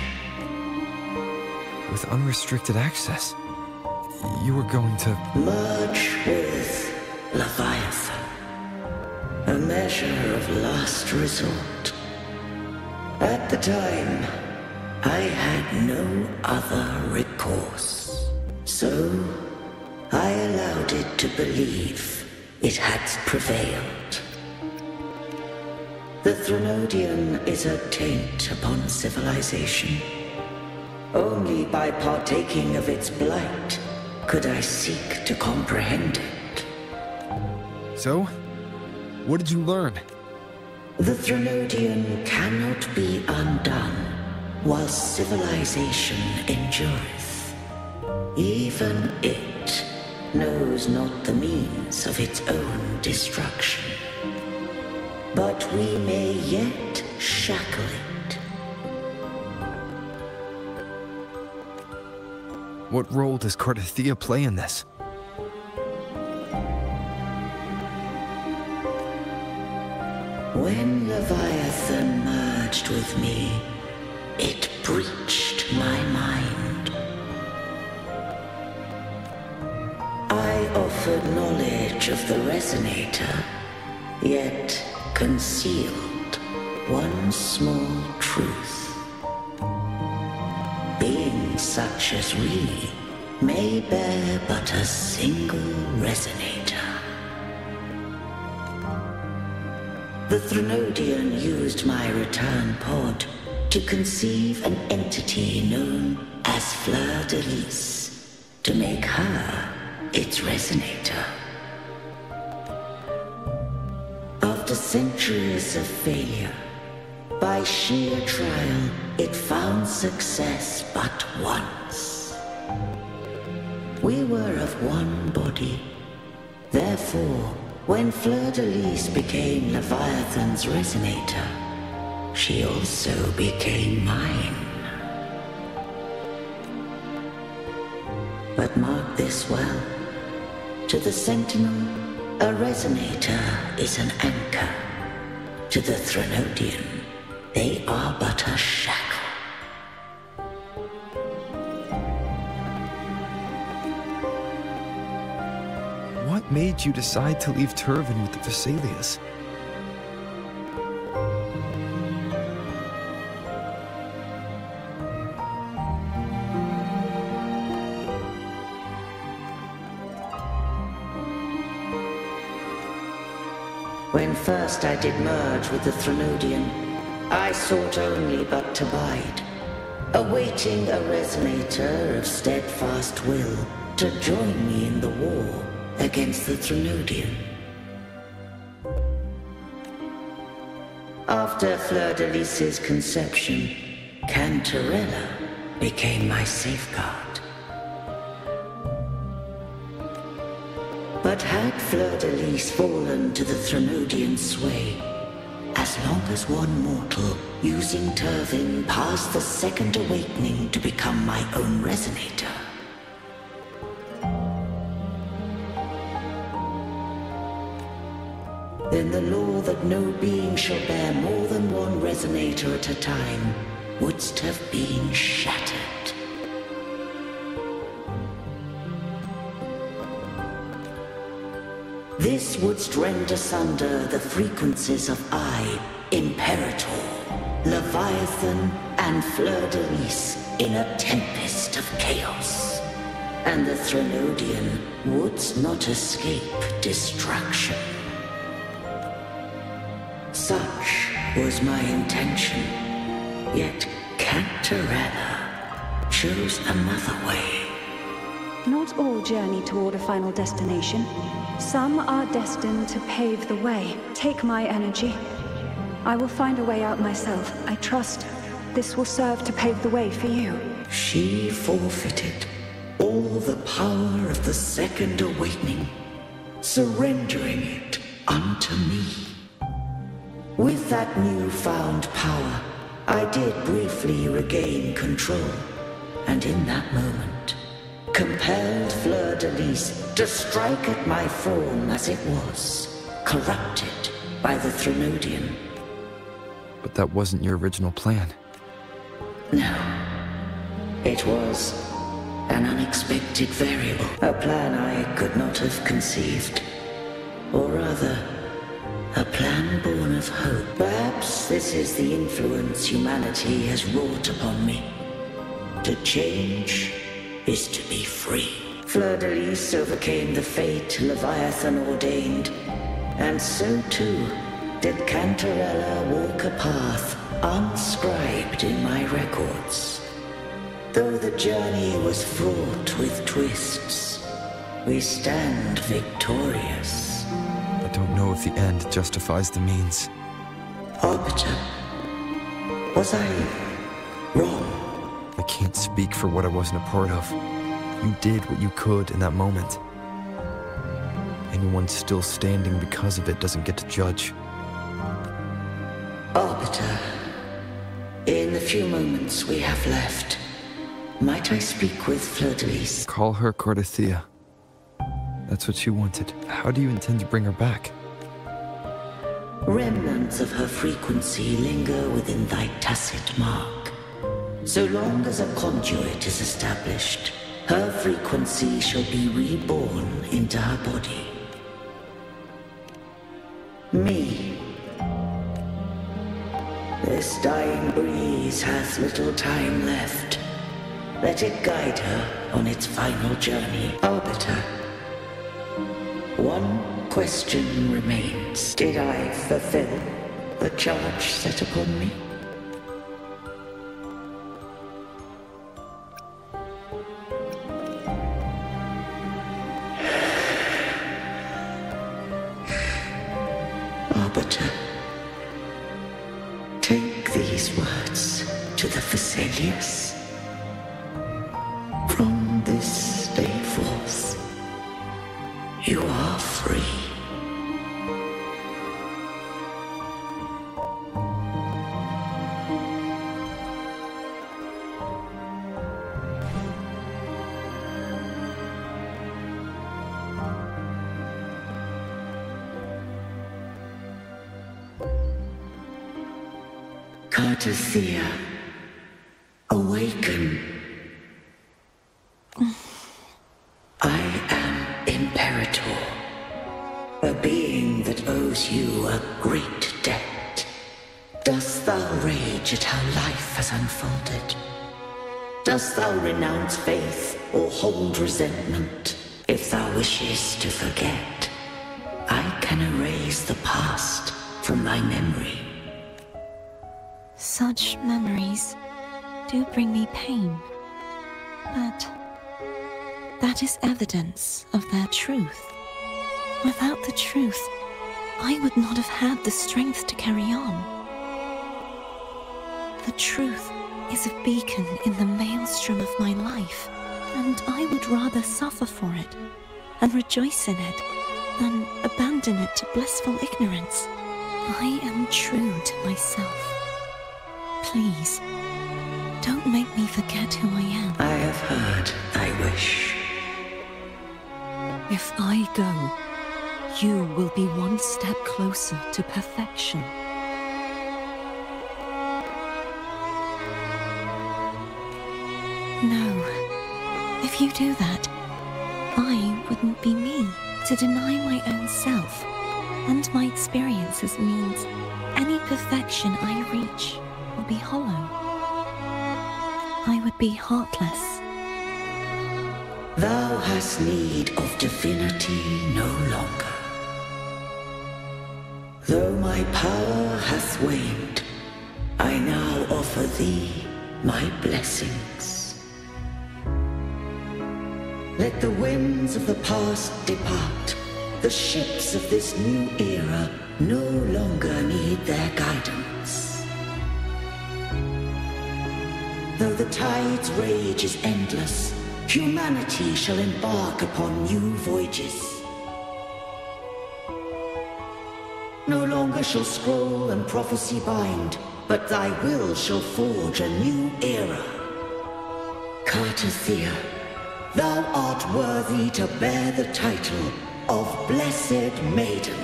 With unrestricted access, you were going to... Merge with Leviathan, a measure of last resort. At the time, I had no other recourse, so I allowed it to believe it had prevailed. The Threnodian is a taint upon civilization. Only by partaking of its blight could I seek to comprehend it. So? What did you learn? The Threnodian cannot be undone while civilization endureth. Even it knows not the means of its own destruction. But we may yet shackle it. What role does Cardathia play in this? When Leviathan merged with me, it breached my mind. I offered knowledge of the Resonator, yet concealed one small truth. Beings such as we may bear but a single Resonator. The Threnodian used my return pod to conceive an entity known as Fleurdelys, to make her its Resonator. After centuries of failure, by sheer trial, it found success but once. We were of one body. Therefore, when Fleurdelys became Leviathan's Resonator, she also became mine. But mark this well. To the Sentinel, a Resonator is an anchor. To the Threnodian, they are but a shackle. What made you decide to leave Turvin with the Fleurdelys? When first I did merge with the Threnodian, I sought only but to bide, awaiting a Resonator of steadfast will to join me in the war against the Threnodian. After Fleurdelys's conception, Cantarella became my safeguard. But had Fleurdelys fallen to the Threnodian sway, as long as one mortal using Turvin passed the second awakening to become my own Resonator, then the law that no being shall bear more than one Resonator at a time wouldst have been shattered. This wouldst rend asunder the frequencies of I, Imperator, Leviathan, and Fleurdelys in a tempest of chaos. and the Threnodian would not escape destruction. Such was my intention, yet Cantarella chose another way. Not all journey toward a final destination. Some are destined to pave the way. Take my energy. I will find a way out myself. I trust this will serve to pave the way for you. She forfeited all the power of the Second Awakening, surrendering it unto me. With that newfound power, I did briefly regain control, and in that moment, compelled Fleurdelys to strike at my form as it was, corrupted by the Threnodian. But that wasn't your original plan. No. It was an unexpected variable, a plan I could not have conceived. Or rather, a plan born of hope. Perhaps this is the influence humanity has wrought upon me. To change is to be free. Fleurdelys overcame the fate Leviathan ordained, and so too did Cantarella walk a path unscribed in my records. Though the journey was fraught with twists, we stand victorious. I don't know if the end justifies the means. Arbiter, was I wrong? I can't speak for what I wasn't a part of. You did what you could in that moment. Anyone still standing because of it doesn't get to judge. Arbiter, in the few moments we have left, might I speak with Fleurdelys? Call her Cardathea. That's what she wanted. How do you intend to bring her back? Remnants of her frequency linger within thy tacit mark. So long as a conduit is established, her frequency shall be reborn into her body. Me. This dying breeze hath little time left. Let it guide her on its final journey. Arbiter, one question remains. Did I fulfill the charge set upon me? Arbiter, take these words to the Fleurdelys. From this day forth, you are free. Cardathea, awaken. I am Imperator, a being that owes you a great debt. Dost thou rage at how life has unfolded? Dost thou renounce faith or hold resentment? If thou wishes to forget, I can erase the past from thy memory. Such memories do bring me pain, but that is evidence of their truth. Without the truth, I would not have had the strength to carry on. The truth is a beacon in the maelstrom of my life, and I would rather suffer for it and rejoice in it than abandon it to blissful ignorance. I am true to myself. Please, don't make me forget who I am. I have heard thy wish. If I go, you will be one step closer to perfection. No, if you do that, I wouldn't be me. To deny my own self and my experiences means any perfection I reach will be hollow. I would be heartless. Thou hast need of divinity no longer. Though my power hath waned, I now offer thee my blessings. Let the winds of the past depart. The ships of this new era no longer need their guidance. Though the tide's rage is endless, humanity shall embark upon new voyages. No longer shall scroll and prophecy bind, but thy will shall forge a new era. Cartethia, thou art worthy to bear the title of Blessed Maiden.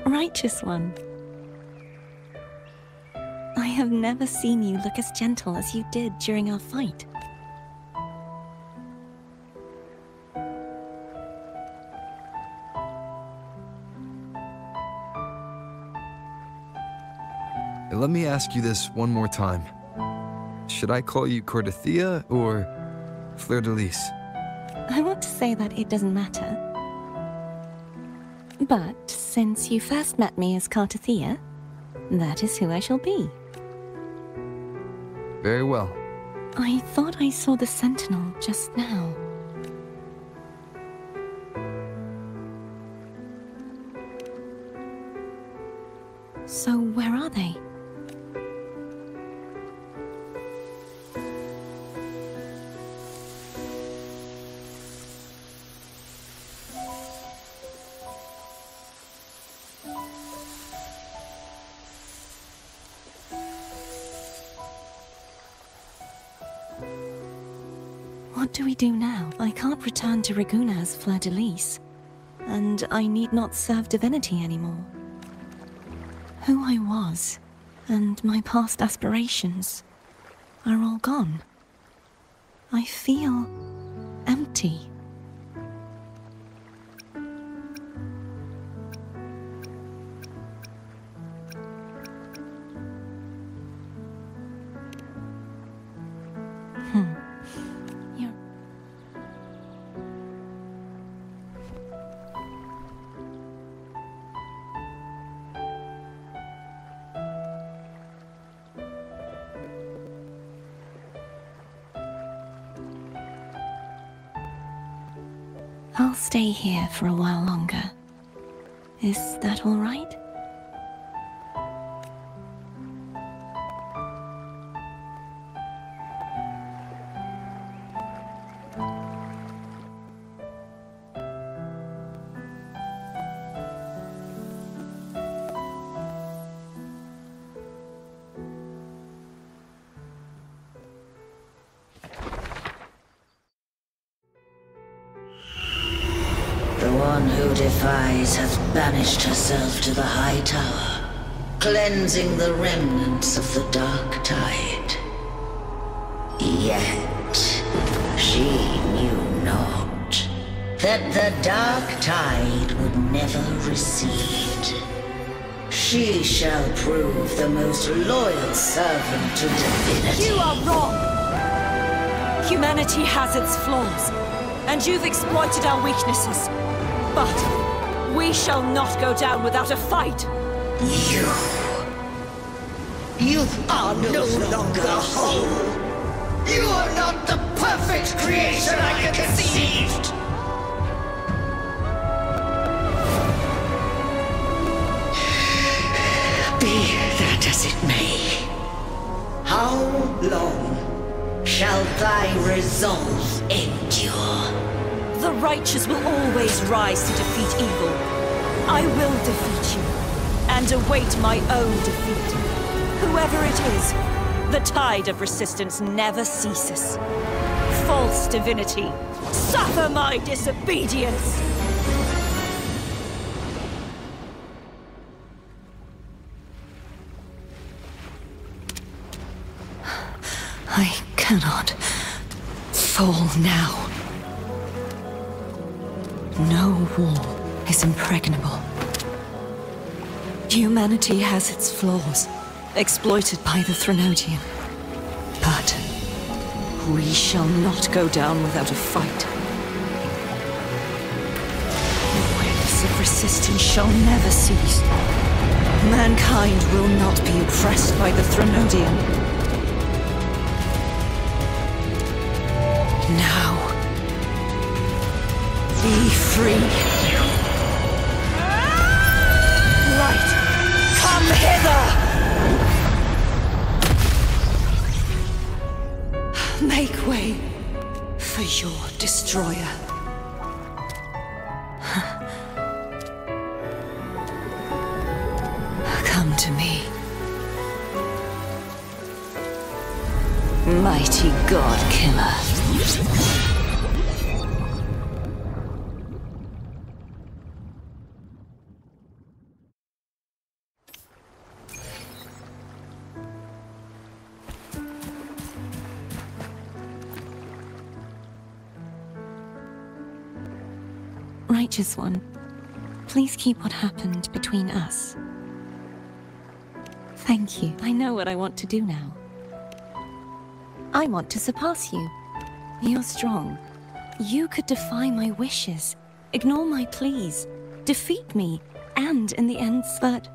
Righteous one. I have never seen you look as gentle as you did during our fight. Let me ask you this one more time. Should I call you Cartethia or Fleurdelys? I want to say that it doesn't matter. But since you first met me as Cartethia, that is who I shall be. Very well. I thought I saw the Sentinel just now. So where are they? What do we do now? I can't return to Reguna as Fleurdelys, and I need not serve divinity anymore. Who I was, and my past aspirations, are all gone. I feel empty. I'll stay here for a while longer. Is that all right? The one who defies hath banished herself to the high tower, cleansing the remnants of the dark tide. Yet she knew not that the dark tide would never recede. She shall prove the most loyal servant to divinity. You are wrong! Humanity has its flaws, and you've exploited our weaknesses. But we shall not go down without a fight. You are no longer whole. You are not the perfect creation I conceived. Be that as it may, how long shall thy resolve endure? The righteous will always rise to defeat evil. I will defeat you, and await my own defeat. Whoever it is, The tide of resistance never ceases. False divinity, suffer my disobedience! I cannot fall now. No wall is impregnable. Humanity has its flaws, exploited by the Threnodian. But we shall not go down without a fight. Waves of resistance shall never cease. Mankind will not be oppressed by the Threnodian. Now, be free. Light, come hither! Make way for your destroyer. Come to me. Mighty God Killer. Righteous One, please keep what happened between us. Thank you. I know what I want to do now. I want to surpass you. You're strong. You could defy my wishes, ignore my pleas, defeat me, and in the end, but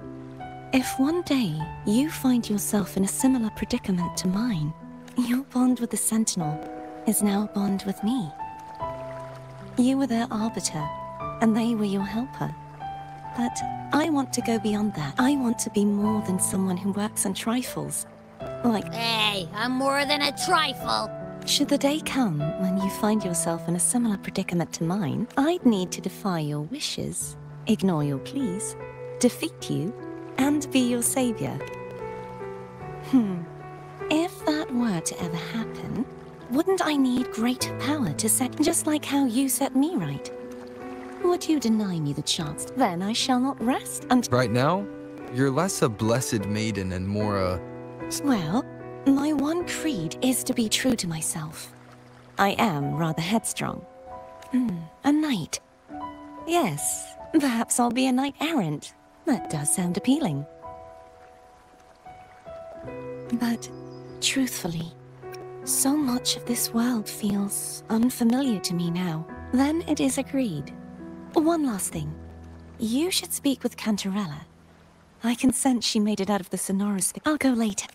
if one day you find yourself in a similar predicament to mine, your bond with the Sentinel is now a bond with me. You were their arbiter, and they were your helper. But I want to go beyond that. I want to be more than someone who works on trifles. Like, Hey, I'm more than a trifle. should the day come when you find yourself in a similar predicament to mine, I'd need to defy your wishes, ignore your pleas, defeat you, and be your savior. If that were to ever happen, wouldn't I need greater power to set, just like how you set me right? Would you deny me the chance? Then I shall not rest until— Right now, you're less a blessed maiden and more a... Well, my one creed is to be true to myself. I am rather headstrong. A knight. Yes, perhaps I'll be a knight errant. That does sound appealing. But, truthfully, so much of this world feels unfamiliar to me now. Then it is agreed. One last thing. You should speak with Cantarella. I can sense she made it out of the sonorous thing. I'll go later.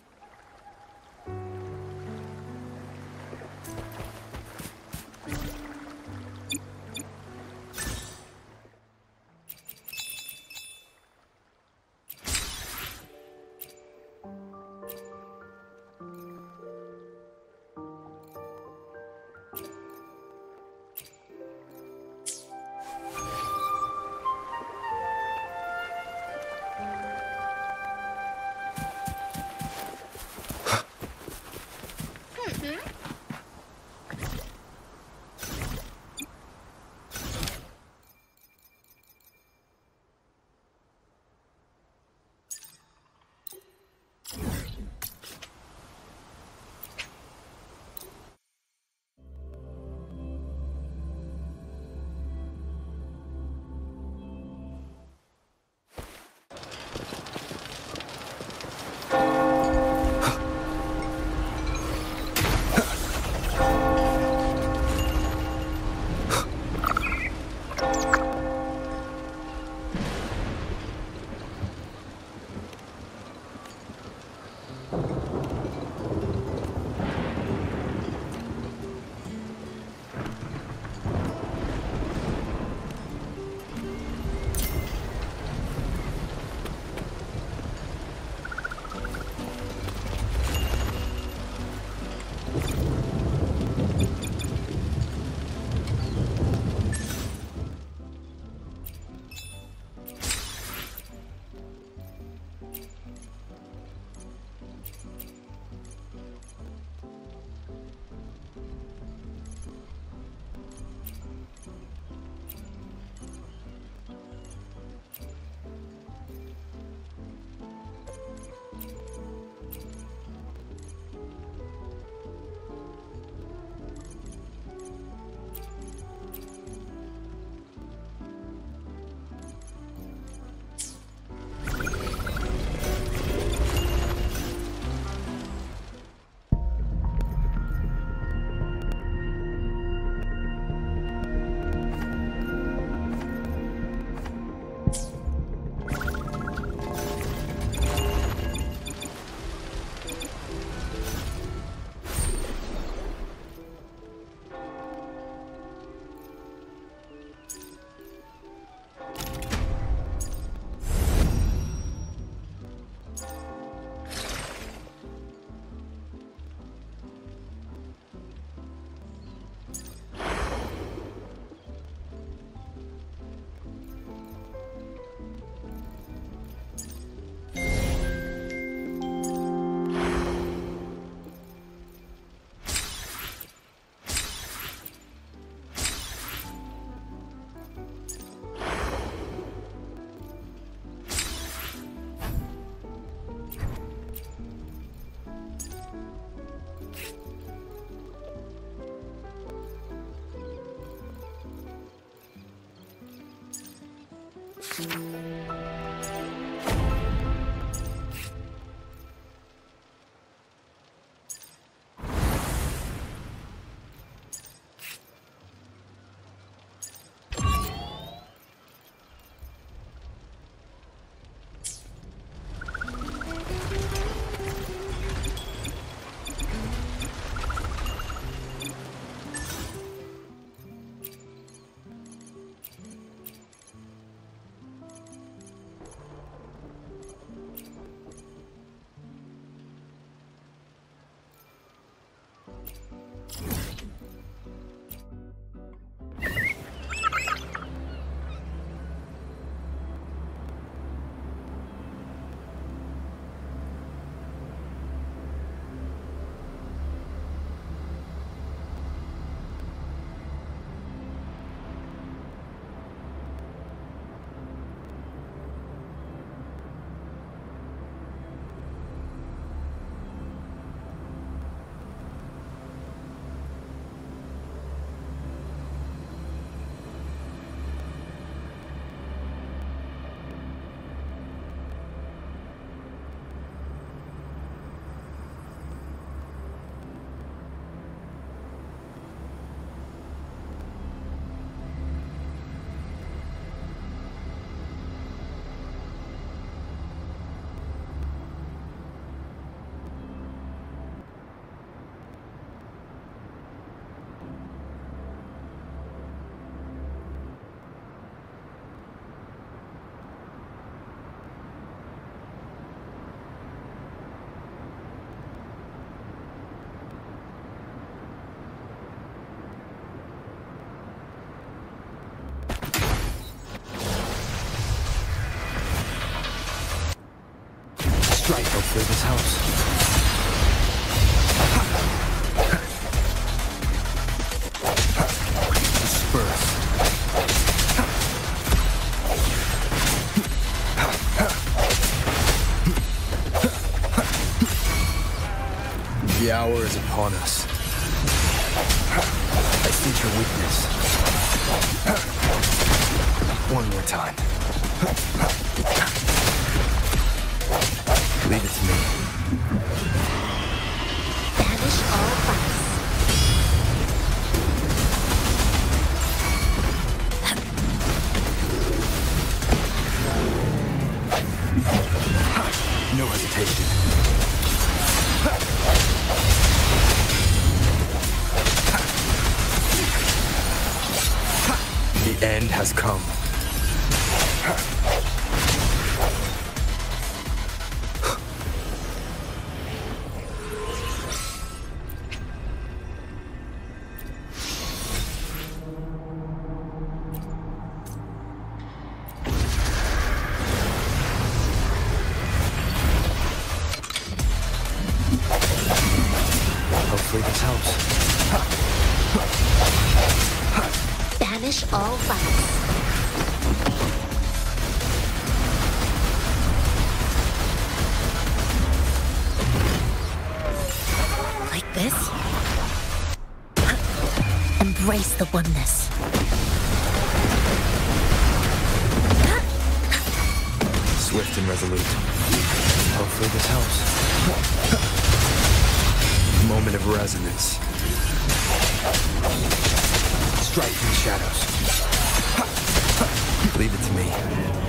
Right, hopefully this helps. Disperse. The hour is upon us. I sense your weakness. One more time. Leave it to me. Banish all vice. No hesitation. The end has come. Hopefully this helps. Banish all vice. Like this? Embrace the oneness. Swift and resolute. Hopefully this helps. Moment of resonance. Strike from the shadows. Leave it to me.